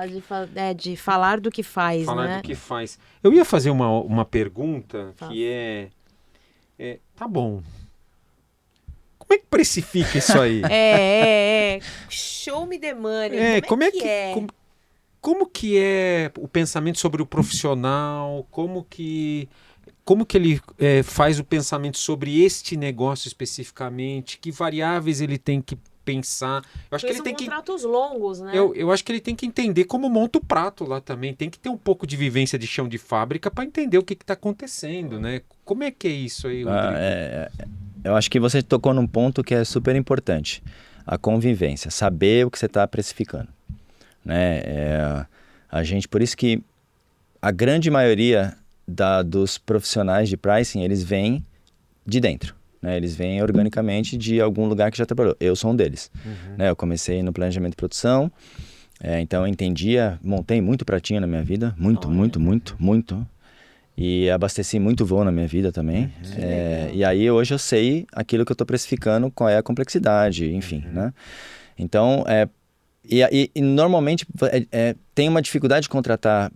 De falar do que faz, falar do que faz. Eu ia fazer uma pergunta que tá bom. Como é que precifica isso aí? Show me the money. Como é que é? Como que é o pensamento sobre o profissional? Como que ele faz o pensamento sobre este negócio especificamente? Que variáveis ele tem que pensar? Eu acho que ele tem contratos longos, né? Eu acho que ele tem que entender como monta o prato lá também. Tem que ter um pouco de vivência de chão de fábrica para entender o que está acontecendo, né? Como é que é isso aí, Rodrigo? Eu acho que você tocou num ponto que é super importante. A convivência, saber o que você está precificando. Né? Por isso que a grande maioria dos profissionais de pricing, eles vêm de dentro. Né? Eles vêm organicamente de algum lugar que já trabalhou. Eu sou um deles. Né? Eu comecei no planejamento de produção, então eu montei muito pratinho na minha vida, muito. E abasteci muito voo na minha vida também. E aí hoje eu sei aquilo que eu estou precificando, qual é a complexidade, enfim. Né? Então, e normalmente tem uma dificuldade de contratar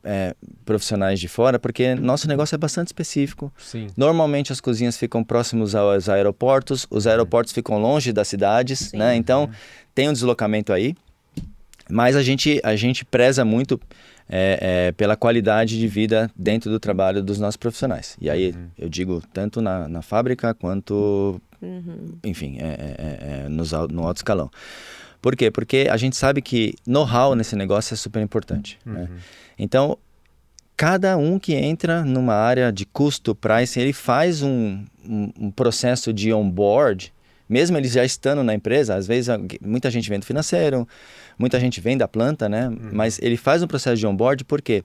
profissionais de fora, porque nosso negócio é bastante específico. Sim. Normalmente as cozinhas ficam próximos aos aeroportos, os aeroportos ficam longe das cidades, né? Então tem um deslocamento aí, mas a gente preza muito pela qualidade de vida dentro do trabalho dos nossos profissionais. E aí eu digo tanto na fábrica quanto, enfim, no alto escalão. Por quê? Porque a gente sabe que know-how nesse negócio é super importante. Né? Então, cada um que entra numa área de custo, pricing, ele faz um processo de onboard, mesmo eles já estando na empresa. Às vezes, muita gente vem do financeiro, muita gente vem da planta, né? Mas ele faz um processo de onboard porque,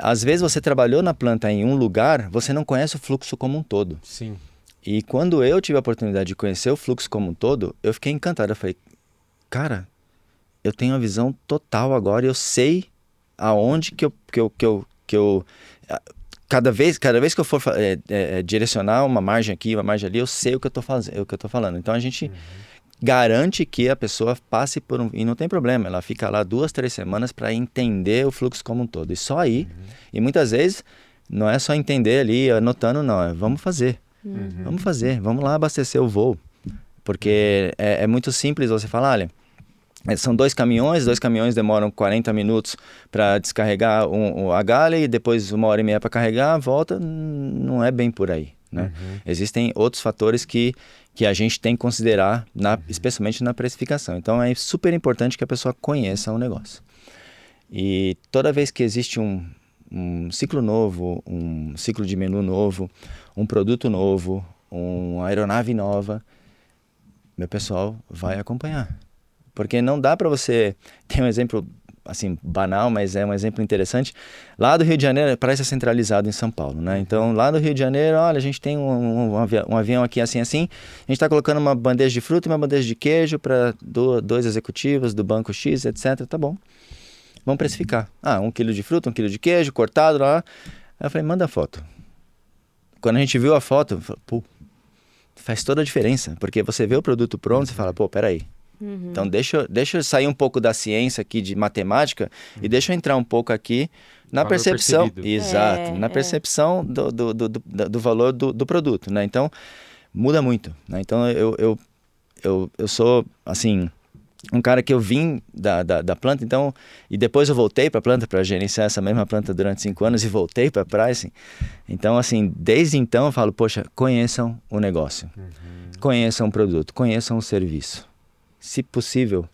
às vezes, você trabalhou na planta em um lugar, você não conhece o fluxo como um todo. Sim. E quando eu tive a oportunidade de conhecer o fluxo como um todo, eu fiquei encantado. Eu falei, cara, eu tenho uma visão total agora, eu sei aonde que eu cada vez que eu for direcionar uma margem aqui, uma margem ali, eu sei o que eu tô fazendo, o que eu tô falando. Então a gente garante que a pessoa passe por e não tem problema, ela fica lá 2, 3 semanas para entender o fluxo como um todo. E só aí, e muitas vezes não é só entender ali, anotando, não, vamos fazer. Vamos fazer, vamos lá abastecer o voo. Porque é muito simples você falar, olha, são 2 caminhões demoram 40 minutos para descarregar a galha e depois 1h30 para carregar, volta, não é bem por aí. Né? Existem outros fatores que a gente tem que considerar, especialmente na precificação. Então é super importante que a pessoa conheça o negócio. E toda vez que existe um ciclo novo, um ciclo de menu novo, um produto novo, uma aeronave nova, meu pessoal vai acompanhar. Porque não dá para você... Tem um exemplo assim banal, mas é um exemplo interessante. Lá do Rio de Janeiro, parece centralizado em São Paulo, né? Então, lá do Rio de Janeiro, olha, a gente tem um avião aqui assim. A gente está colocando uma bandeja de fruta e uma bandeja de queijo para 2 executivos do banco X, etc. Tá bom. Vamos precificar. 1 quilo de fruta, 1 quilo de queijo, cortado lá. Aí eu falei, manda a foto. Quando a gente viu a foto, eu falei, pô, faz toda a diferença. Porque você vê o produto pronto, você fala, pô, peraí. Então, deixa eu sair um pouco da ciência aqui de matemática e deixa eu entrar um pouco aqui na percepção. Percebido. Exato, na percepção do valor do produto, né? Então, muda muito, né? Então, eu sou, assim, um cara que eu vim da planta, então, e depois eu voltei para a planta para gerenciar essa mesma planta durante 5 anos e voltei para pricing. Então, assim, desde então eu falo, poxa, conheçam o negócio, conheçam o produto, conheçam o serviço. Se possível,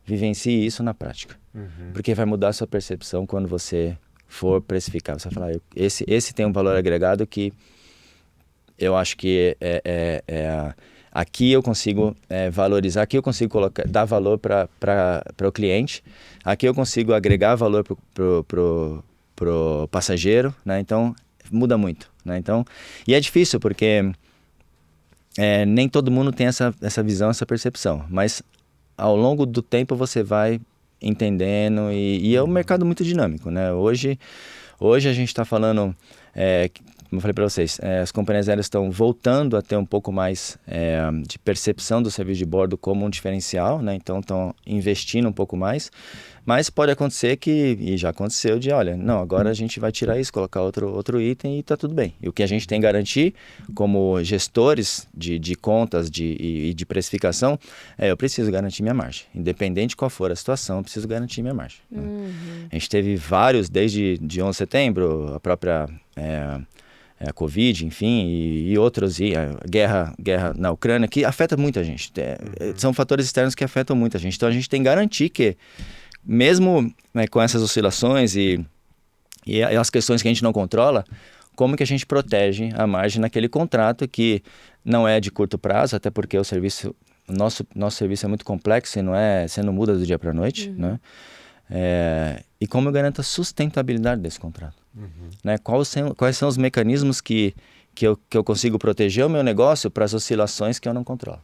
vivencie isso na prática. Porque vai mudar a sua percepção quando você for precificar. Você vai falar, esse tem um valor agregado que eu acho que aqui eu consigo valorizar, aqui eu consigo dar valor para o cliente, aqui eu consigo agregar valor pro passageiro, né? Então, muda muito. Né? Então, e é difícil porque... nem todo mundo tem essa visão, essa percepção, mas ao longo do tempo você vai entendendo e é um mercado muito dinâmico, né? Hoje a gente está falando como eu falei para vocês, as companhias aéreas estão voltando a ter um pouco mais de percepção do serviço de bordo como um diferencial, né? Então estão investindo um pouco mais, mas pode acontecer e já aconteceu olha, não, agora a gente vai tirar isso, colocar outro item e está tudo bem. E o que a gente tem que garantir como gestores de contas e de precificação, eu preciso garantir minha margem. Independente de qual for a situação, eu preciso garantir minha margem. Né? A gente teve vários, desde de 11 de setembro, a própria a Covid, enfim, e outros, e a guerra na Ucrânia, que afeta muita gente. São fatores externos que afetam muita gente. Então a gente tem que garantir que, mesmo, né, com essas oscilações e as questões que a gente não controla, como que a gente protege a margem naquele contrato que não é de curto prazo, até porque nosso serviço é muito complexo e você não muda do dia para a noite, né? E como eu garanto a sustentabilidade desse contrato? Né? Quais são os mecanismos que eu consigo proteger o meu negócio para as oscilações que eu não controlo?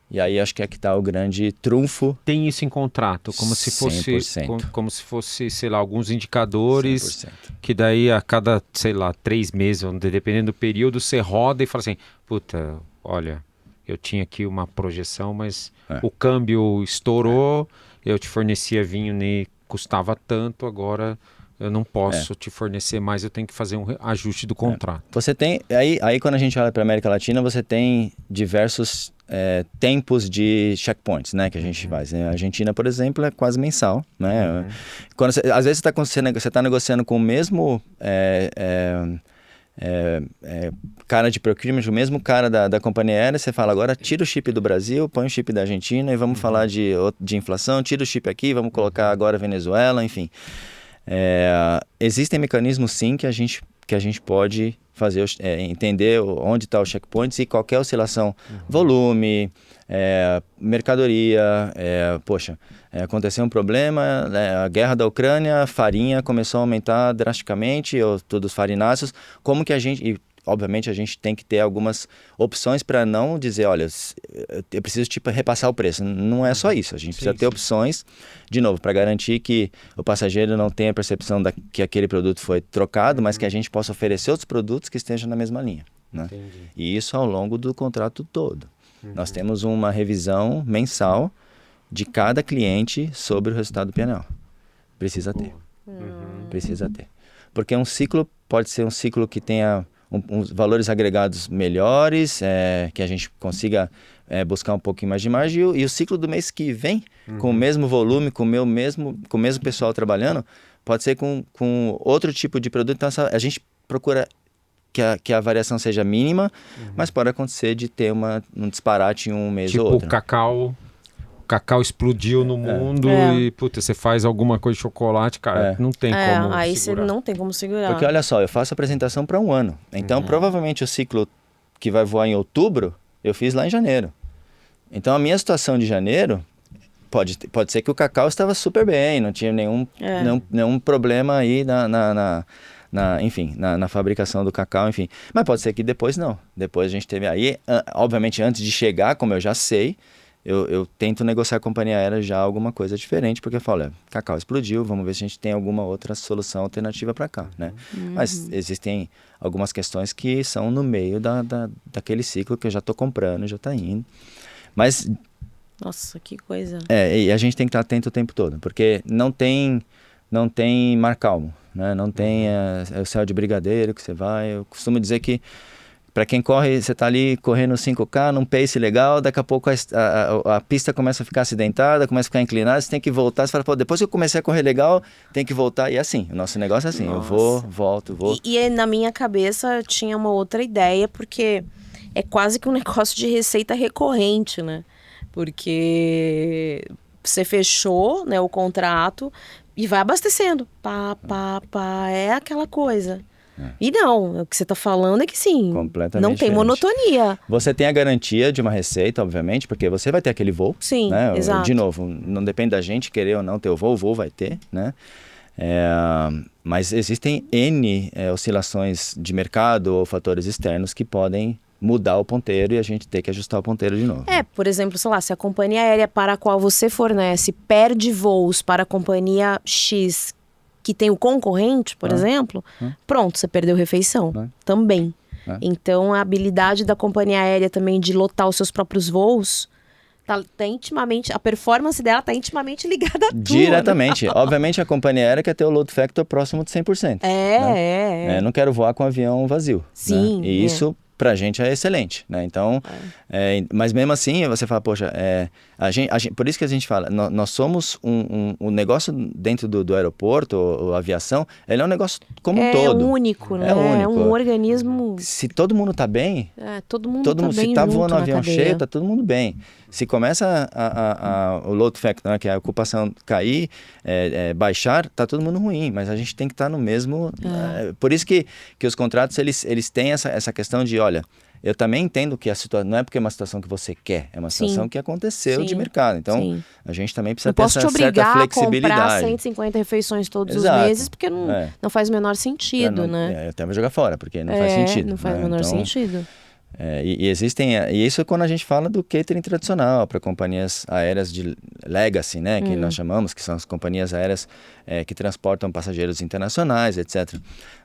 E aí acho que é que está o grande trunfo. Tem isso em contrato, como se fosse 100%. Como se fosse, sei lá, alguns indicadores 100%. que daí a cada, sei lá, 3 meses, dependendo do período, você roda e fala assim, puta, olha, eu tinha aqui uma projeção, mas o câmbio estourou, eu te fornecia vinho, custava tanto, agora eu não posso te fornecer mais, eu tenho que fazer um ajuste do contrato. Você tem, aí quando a gente olha para a América Latina, você tem diversos tempos de checkpoints, né, que a gente faz. A Argentina, por exemplo, é quase mensal, né? Quando às vezes você está negociando com o mesmo cara de procurement, o mesmo cara da companhia aérea, você fala, agora tira o chip do Brasil, põe o chip da Argentina e vamos falar de inflação, tira o chip aqui, vamos colocar agora Venezuela, enfim. Existem mecanismos sim que a gente pode fazer, entender onde está o checkpoints e qualquer oscilação, volume, mercadoria, aconteceu um problema, a guerra da Ucrânia, farinha começou a aumentar drasticamente, todos os farináceos, como que a gente... Obviamente a gente tem que ter algumas opções para não dizer, olha, eu preciso repassar o preço. Não é só isso, a gente precisa ter opções, de novo, para garantir que o passageiro não tenha a percepção que aquele produto foi trocado, mas que a gente possa oferecer outros produtos que estejam na mesma linha. Né? E isso ao longo do contrato todo. Nós temos uma revisão mensal de cada cliente sobre o resultado do P&L. Precisa ter. Precisa ter. Porque um ciclo pode ser um ciclo que tenha uns valores agregados melhores, que a gente consiga buscar um pouquinho mais de margem, e o ciclo do mês que vem, com o mesmo volume, com o mesmo pessoal trabalhando, pode ser com outro tipo de produto. Então a gente procura que a variação seja mínima, mas pode acontecer de ter um disparate em um mês ou outro. Tipo o cacau explodiu no mundo e, puta, você faz alguma coisa de chocolate, cara, não tem como aí segurar. você não tem como segurar. Porque olha só, eu faço a apresentação para um ano. Então, provavelmente o ciclo que vai voar em outubro, eu fiz lá em janeiro. Então, a minha situação de janeiro, pode ser que o cacau estava super bem, não tinha nenhum problema aí na fabricação do cacau, enfim. Mas pode ser que depois não. Depois a gente teve aí, obviamente antes de chegar, como eu já sei, eu tento negociar com a companhia aérea já alguma coisa diferente, porque eu falo, cacau explodiu, vamos ver se a gente tem alguma outra solução alternativa para cá, né? Mas existem algumas questões que são no meio daquele ciclo que eu já estou comprando, já está indo. Mas... Nossa, que coisa. E a gente tem que estar atento o tempo todo, porque não tem mar calmo, né? Não tem o céu de brigadeiro que você vai. Eu costumo dizer que para quem corre, você está ali correndo 5K, num pace legal, daqui a pouco a pista começa a ficar acidentada, começa a ficar inclinada, você tem que voltar, você fala, pô, depois que eu comecei a correr legal, tem que voltar, e assim, o nosso negócio é assim, eu vou, volto. E na minha cabeça tinha uma outra ideia, porque é quase que um negócio de receita recorrente, né? Porque você fechou, né, o contrato e vai abastecendo, é aquela coisa. E não, o que você está falando é que sim, não tem monotonia. Você tem a garantia de uma receita, obviamente, porque você vai ter aquele voo. Sim, né? Exato. De novo, não depende da gente querer ou não ter o voo vai ter, né? Mas existem N oscilações de mercado ou fatores externos que podem mudar o ponteiro e a gente ter que ajustar o ponteiro de novo. Por exemplo, sei lá, se a companhia aérea para a qual você fornece perde voos para a companhia X que tem o concorrente, por exemplo, pronto, você perdeu refeição também. Então, a habilidade da companhia aérea também de lotar os seus próprios voos tá intimamente, a performance dela tá intimamente ligada a tudo. Diretamente. Obviamente, a companhia aérea quer ter o load factor próximo de 100%. Eu não quero voar com avião vazio. Sim. Né? E isso, pra gente, é excelente. Né? Então, mas mesmo assim, você fala, poxa, por isso que a gente fala, nós somos um negócio dentro do aeroporto, ou aviação, ele é um negócio como um todo. É único, né? É único. É um organismo... Se todo mundo tá bem, todo mundo tá bem se tá junto voando um na avião cadeia. cheio, tá todo mundo bem. Se começa o load factor, né, que é a ocupação cair, baixar, tá todo mundo ruim, mas a gente tem que estar no mesmo... por isso que os contratos, eles têm essa questão de, olha, eu também entendo que a situação não é porque é uma situação que você quer, é uma situação que aconteceu de mercado. Então, a gente também precisa ter essa certa flexibilidade. Eu posso te obrigar a comprar 150 refeições todos os meses, porque não faz o menor sentido, né? Eu até vou jogar fora, porque não faz sentido. Não faz o menor sentido. E isso é quando a gente fala do catering tradicional, para companhias aéreas de legacy, né, que nós chamamos, que são as companhias aéreas que transportam passageiros internacionais, etc.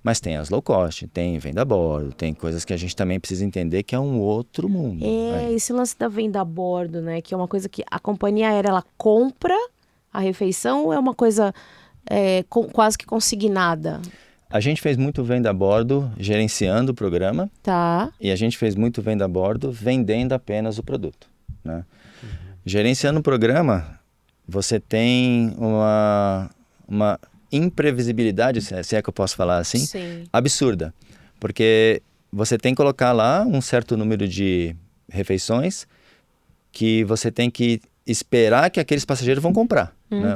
Mas tem as low cost, tem venda a bordo, tem coisas que a gente também precisa entender que é um outro mundo. Esse lance da venda a bordo, né, que é uma coisa que a companhia aérea, ela compra a refeição ou é uma coisa quase que consignada? A gente fez muito venda a bordo gerenciando o programa. Tá. E a gente fez muito venda a bordo vendendo apenas o produto. Né? Gerenciando o programa, você tem uma imprevisibilidade, se é que eu posso falar assim, absurda. Porque você tem que colocar lá um certo número de refeições que você tem que esperar que aqueles passageiros vão comprar. Né?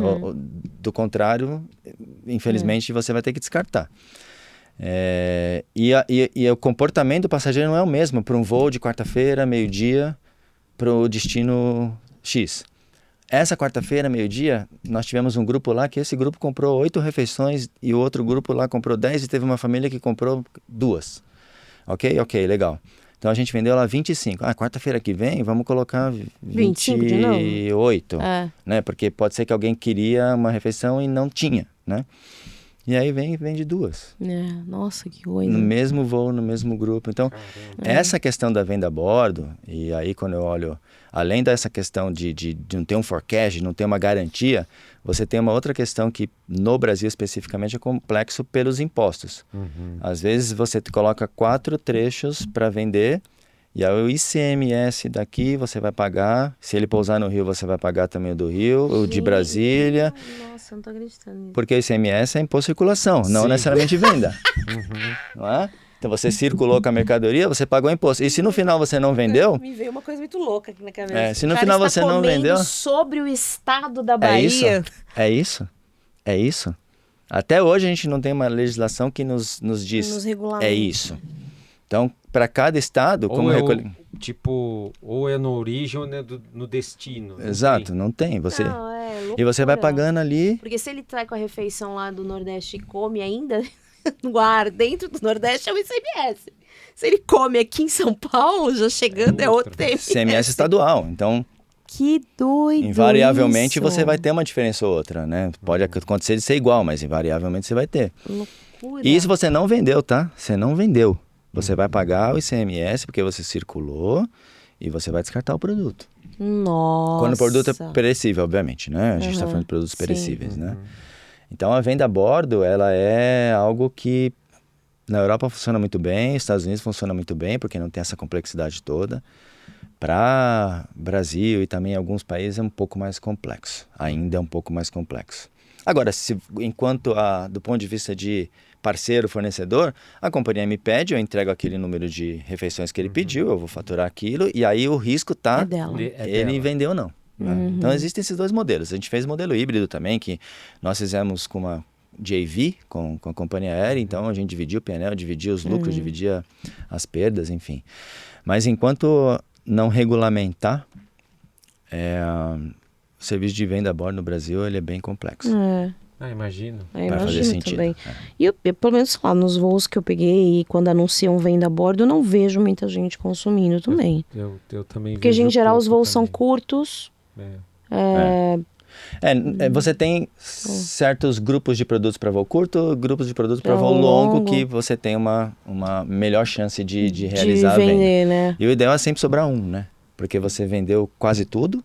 Do contrário, infelizmente, você vai ter que descartar. E o comportamento do passageiro não é o mesmo para um voo de quarta-feira, meio-dia, para o destino X. Essa quarta-feira, meio-dia, nós tivemos um grupo lá que esse grupo comprou 8 refeições e o outro grupo lá comprou 10 e teve uma família que comprou 2. Ok, legal. Então a gente vendeu lá 25. Quarta-feira que vem vamos colocar 28, né? Porque pode ser que alguém queria uma refeição e não tinha, né? E aí vende 2. Nossa, que coisa. No mesmo voo, no mesmo grupo. Então, essa questão da venda a bordo, e aí quando eu olho, além dessa questão de não ter um forecast, não ter uma garantia, você tem uma outra questão que no Brasil especificamente é complexo pelos impostos. Às vezes você coloca 4 trechos para vender, e aí o ICMS daqui você vai pagar, se ele pousar no Rio você vai pagar também o do Rio, o de Brasília. Nossa, eu não tô acreditando nisso. Porque o ICMS é imposto de circulação, não necessariamente venda. Não é? Então você circulou com a mercadoria, você pagou imposto. E se no final você não vendeu... Me veio uma coisa muito louca aqui na cabeça. Se no final você não vendeu... sobre o estado da Bahia. É isso. Até hoje a gente não tem uma legislação que nos diz... Nos regulamentos. É isso. Então, para cada estado... Ou é no origem ou é no destino. Exato, não tem. Não, e você vai pagando ali... Porque se ele trai com a refeição lá do Nordeste e come ainda... no ar, dentro do Nordeste é o ICMS. Se ele come aqui em São Paulo, já chegando é outro ICMS estadual, então... Que doido. Invariavelmente isso. você vai ter uma diferença ou outra, né? Pode acontecer de ser igual, mas invariavelmente você vai ter. Loucura. E isso você não vendeu, tá? Você não vendeu. Você vai pagar o ICMS porque você circulou e você vai descartar o produto. Nossa. Quando o produto é perecível, obviamente, né? A gente está falando de produtos perecíveis, né? Então, a venda a bordo, ela é algo que na Europa funciona muito bem, nos Estados Unidos funciona muito bem, porque não tem essa complexidade toda. Para Brasil e também alguns países é um pouco mais complexo, ainda é um pouco mais complexo. Agora, do ponto de vista de parceiro, fornecedor, a companhia me pede, eu entrego aquele número de refeições que ele pediu, eu vou faturar aquilo, e aí o risco tá, ele vendeu ou não. Então existem esses dois modelos. A gente fez o modelo híbrido também, que nós fizemos com uma JV, com a companhia aérea, então a gente dividia o P&L, dividia os lucros, dividia as perdas, enfim. Mas enquanto não regulamentar, o serviço de venda a bordo no Brasil ele é bem complexo. Imagino. Vai fazer sentido. Também. E eu, pelo menos lá, nos voos que eu peguei e quando anunciam venda a bordo, eu não vejo muita gente consumindo também. Eu também porque, vejo em geral, os voos também. são curtos. Você tem certos grupos de produtos para voo curto, grupos de produtos para voo longo, que você tem uma melhor chance de realizar de a venda. vender, né? E o ideal é sempre sobrar um, né? Porque você vendeu quase tudo,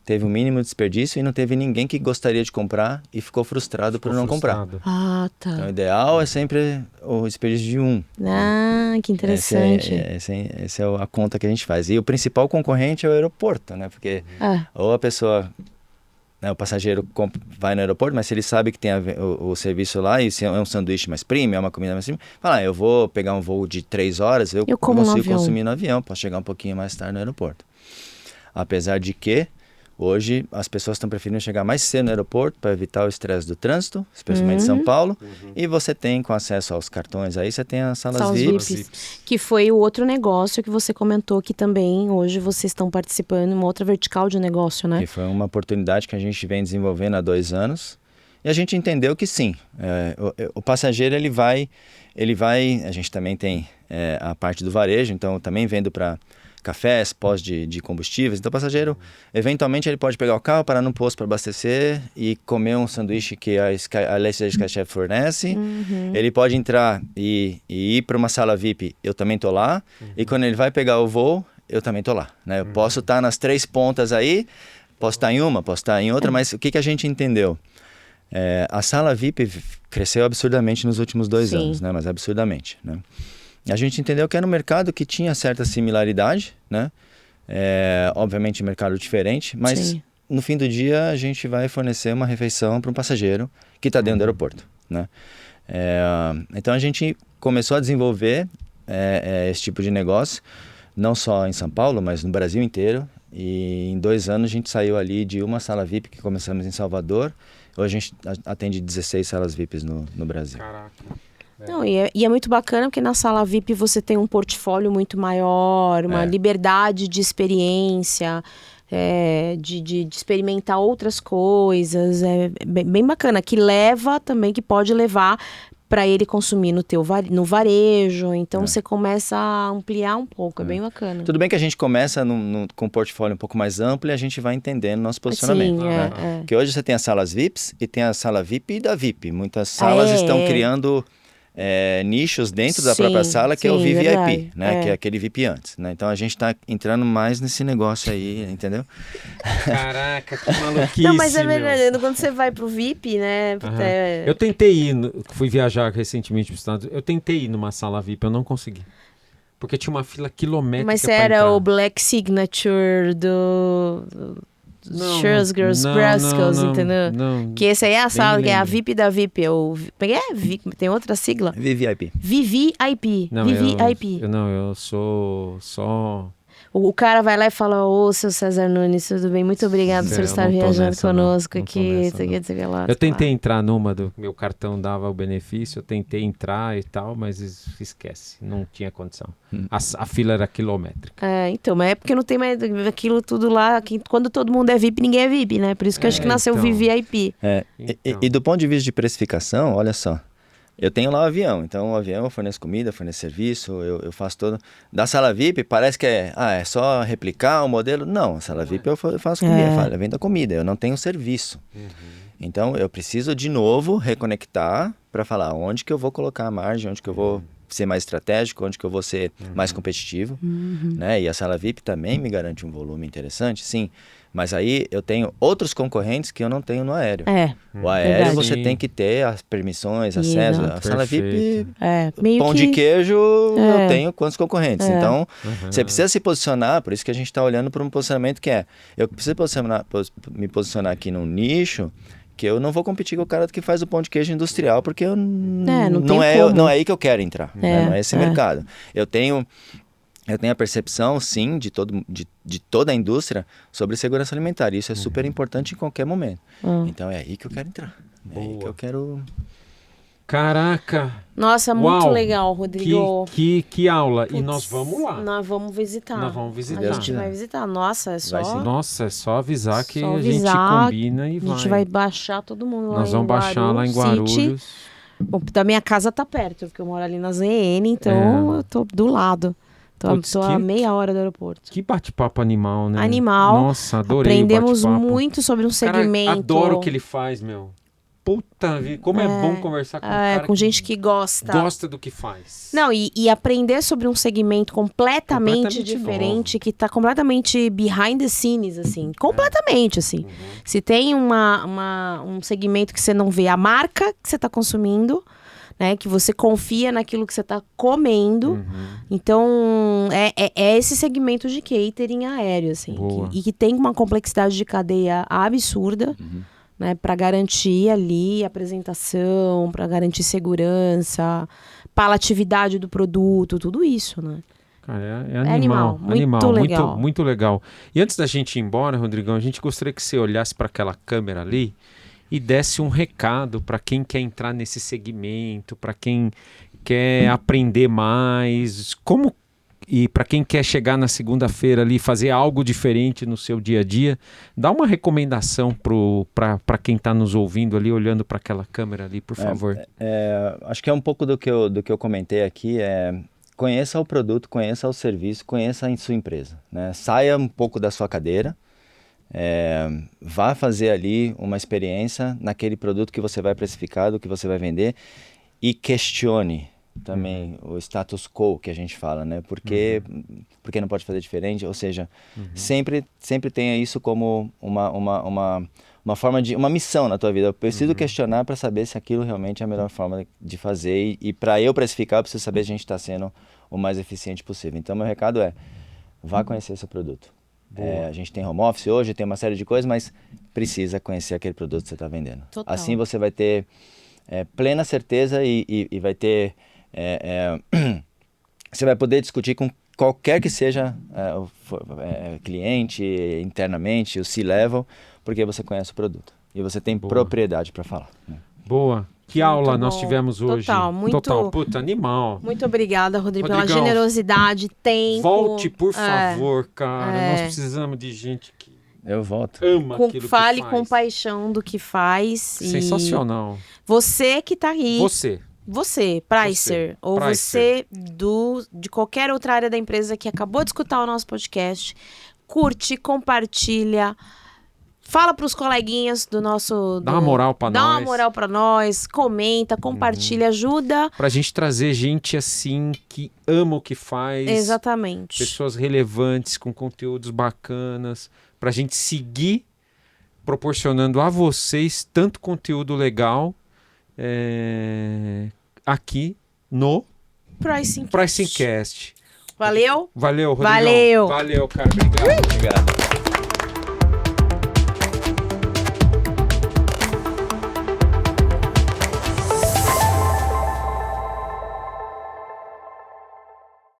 teve o mínimo de desperdício e não teve ninguém que gostaria de comprar e ficou frustrado por não comprar. Ah, tá. Então, o ideal é sempre o desperdício de um. Ah, que interessante. Essa é a conta que a gente faz. E o principal concorrente é o aeroporto, né? Porque ou a pessoa, né, o passageiro vai no aeroporto, mas se ele sabe que tem o serviço lá, e se é um sanduíche mais premium, é uma comida mais premium, fala, eu vou pegar um voo de 3 horas, eu consigo consumir no avião, posso chegar um pouquinho mais tarde no aeroporto. Apesar de que hoje as pessoas estão preferindo chegar mais cedo no aeroporto para evitar o estresse do trânsito, especialmente em São Paulo. E você tem, com acesso aos cartões aí, você tem as salas VIPs. Que foi o outro negócio que você comentou que também hoje vocês estão participando, uma outra vertical de negócio, né? Que foi uma oportunidade que a gente vem desenvolvendo há 2 anos. E a gente entendeu que sim, o passageiro ele vai, a gente também tem a parte do varejo, então também vendo para cafés, pós de combustíveis. Então o passageiro, eventualmente ele pode pegar o carro, parar num posto para abastecer e comer um sanduíche que a Alessia Skychef fornece. Ele pode entrar e ir para uma sala VIP, eu também tô lá. E quando ele vai pegar o voo, eu também tô lá, né? Eu posso estar nas 3 pontas aí, posso estar em uma, posso estar em outra, mas o que a gente entendeu? A sala VIP cresceu absurdamente nos últimos 2 anos, né? Mas absurdamente, né? A gente entendeu que era um mercado que tinha certa similaridade, né? Obviamente mercado diferente, mas no fim do dia a gente vai fornecer uma refeição para um passageiro que está dentro do aeroporto, né? Então a gente começou a desenvolver esse tipo de negócio, não só em São Paulo, mas no Brasil inteiro. E em 2 anos a gente saiu ali de uma sala VIP que começamos em Salvador. Hoje a gente atende 16 salas VIPs no Brasil. Caraca. Não, e é muito bacana porque na sala VIP você tem um portfólio muito maior, uma liberdade de experiência, de experimentar outras coisas. É bem bacana, que pode levar para ele consumir no varejo. Então você começa a ampliar um pouco, é bem bacana. Tudo bem que a gente começa com um portfólio um pouco mais amplo e a gente vai entendendo nosso posicionamento. Sim, né? Porque hoje você tem as salas VIPs e tem a sala VIP da VIP. Muitas salas estão criando nichos dentro da própria sala, que é o VVIP, né? Que é aquele VIP antes, né? Então a gente está entrando mais nesse negócio aí, entendeu? Caraca, que maluquice. Não, mas é verdade, quando você vai pro VIP, né? Eu tentei ir, fui viajar recentemente para os Estados Unidos, eu tentei ir numa sala VIP, eu não consegui. Porque tinha uma fila quilométrica. Mas você era o Black Signature do Cheers Girls Brascals, entendeu? Não, que esse aí é a sala, que é a VIP da VIP. Tem outra sigla? VVIP. VVIP. Não, VVIP. eu sou só... O cara vai lá e fala, seu César Nunes, tudo bem? Muito obrigado por estar viajando conosco aqui. Eu tentei entrar numa do meu cartão dava o benefício, eu tentei entrar e tal, mas esquece, não tinha condição. A fila era quilométrica. Então, mas é porque não tem mais aquilo tudo lá, quando todo mundo é VIP, ninguém é VIP, né? Por isso que eu acho que nasceu o VVIP. E do ponto de vista de precificação, olha só, eu tenho lá o avião, então o avião eu forneço comida, forneço serviço, eu faço todo. Da sala VIP parece que é só replicar o modelo. Não, a sala VIP eu faço comida, eu vendo a comida, eu não tenho serviço. Então eu preciso de novo reconectar para falar onde que eu vou colocar a margem, onde que eu vou ser mais estratégico, onde que eu vou ser mais competitivo, né? E a sala VIP também me garante um volume interessante, sim. Mas aí eu tenho outros concorrentes que eu não tenho no aéreo. O aéreo você tem que ter as permissões, acesso. A sala VIP, pão de queijo, eu tenho quantos concorrentes. Então, você precisa se posicionar, por isso que a gente está olhando para um posicionamento que eu preciso me posicionar aqui num nicho que eu não vou competir com o cara que faz o pão de queijo industrial, porque não é aí que eu quero entrar. Né? Não é esse mercado. Eu tenho a percepção, sim, de toda a indústria sobre segurança alimentar. Isso é super importante em qualquer momento. Então é aí que eu quero entrar. É aí que eu quero... Caraca! Nossa, muito legal, Rodrigo. Que aula. E nós vamos lá. Nós vamos visitar. A gente vai visitar. Nossa, é só avisar que a gente combina e vai. A gente vai baixar todo mundo lá em Guarulhos. Nós vamos baixar lá em Guarulhos. Bom, da minha casa tá perto, porque eu moro ali na ZN, então eu tô do lado. Putz, Tô a meia hora do aeroporto. Que bate-papo animal, né? Animal. Nossa, adorei Aprendemos o bate-papo. muito sobre um Cara, segmento. adoro o que ele faz, meu. Puta vida, como é bom conversar com um cara com gente que gosta. gosta do que faz. Não, e aprender sobre um segmento completamente Completamente diferente, novo. que tá completamente behind the scenes, assim. Completamente, assim. Se tem um segmento que você não vê a marca que você tá consumindo, né? Que você confia naquilo que você tá comendo. Então, é esse segmento de catering aéreo, assim. Boa. E que tem uma complexidade de cadeia absurda. Né, para garantir ali a apresentação, para garantir segurança, palatividade do produto, tudo isso, né? Cara, é animal. Muito legal. Muito legal. E antes da gente ir embora, Rodrigão, a gente gostaria que você olhasse para aquela câmera ali e desse um recado para quem quer entrar nesse segmento, para quem quer aprender mais, e para quem quer chegar na segunda-feira ali e fazer algo diferente no seu dia a dia, dá uma recomendação para quem está nos ouvindo ali, olhando para aquela câmera ali, por favor. Acho que é um pouco do que eu comentei aqui, conheça o produto, conheça o serviço, conheça a sua empresa, né? Saia um pouco da sua cadeira, vá fazer ali uma experiência naquele produto que você vai precificar, do que você vai vender, e questione também o status quo que a gente fala, né? Porque não pode fazer diferente? Ou seja, sempre tenha isso como uma forma de... uma missão na tua vida. Eu preciso questionar para saber se aquilo realmente é a melhor forma de fazer. E para eu precificar, eu preciso saber se a gente está sendo o mais eficiente possível. Então, meu recado é, vá conhecer seu produto. A gente tem home office hoje, tem uma série de coisas, mas precisa conhecer aquele produto que você está vendendo. Total. Assim você vai ter plena certeza e vai ter... você vai poder discutir com qualquer que seja cliente, internamente, o C-Level, porque você conhece o produto e você tem propriedade para falar. Né? Boa. Que aula nós tivemos hoje. Total, puta, animal. Muito obrigada, Rodrigo, pela generosidade, tempo. Volte, por favor, cara. Nós precisamos de gente que eu volto. Ama aquilo que faz. Fale com paixão do que faz. Sensacional. Você que tá aí. Você, Pricer, ou Pricer. você de qualquer outra área da empresa que acabou de escutar o nosso podcast, curte, compartilha, fala pros coleguinhas do nosso... Dá uma moral pra nós. Dá uma moral pra nós, comenta, compartilha, ajuda. Pra gente trazer gente assim que ama o que faz. Exatamente. Pessoas relevantes, com conteúdos bacanas, pra gente seguir proporcionando a vocês tanto conteúdo legal aqui no Pricing Pricingcast. Valeu? Valeu, Rodrigão. Valeu. Valeu, cara. Obrigado. Obrigado.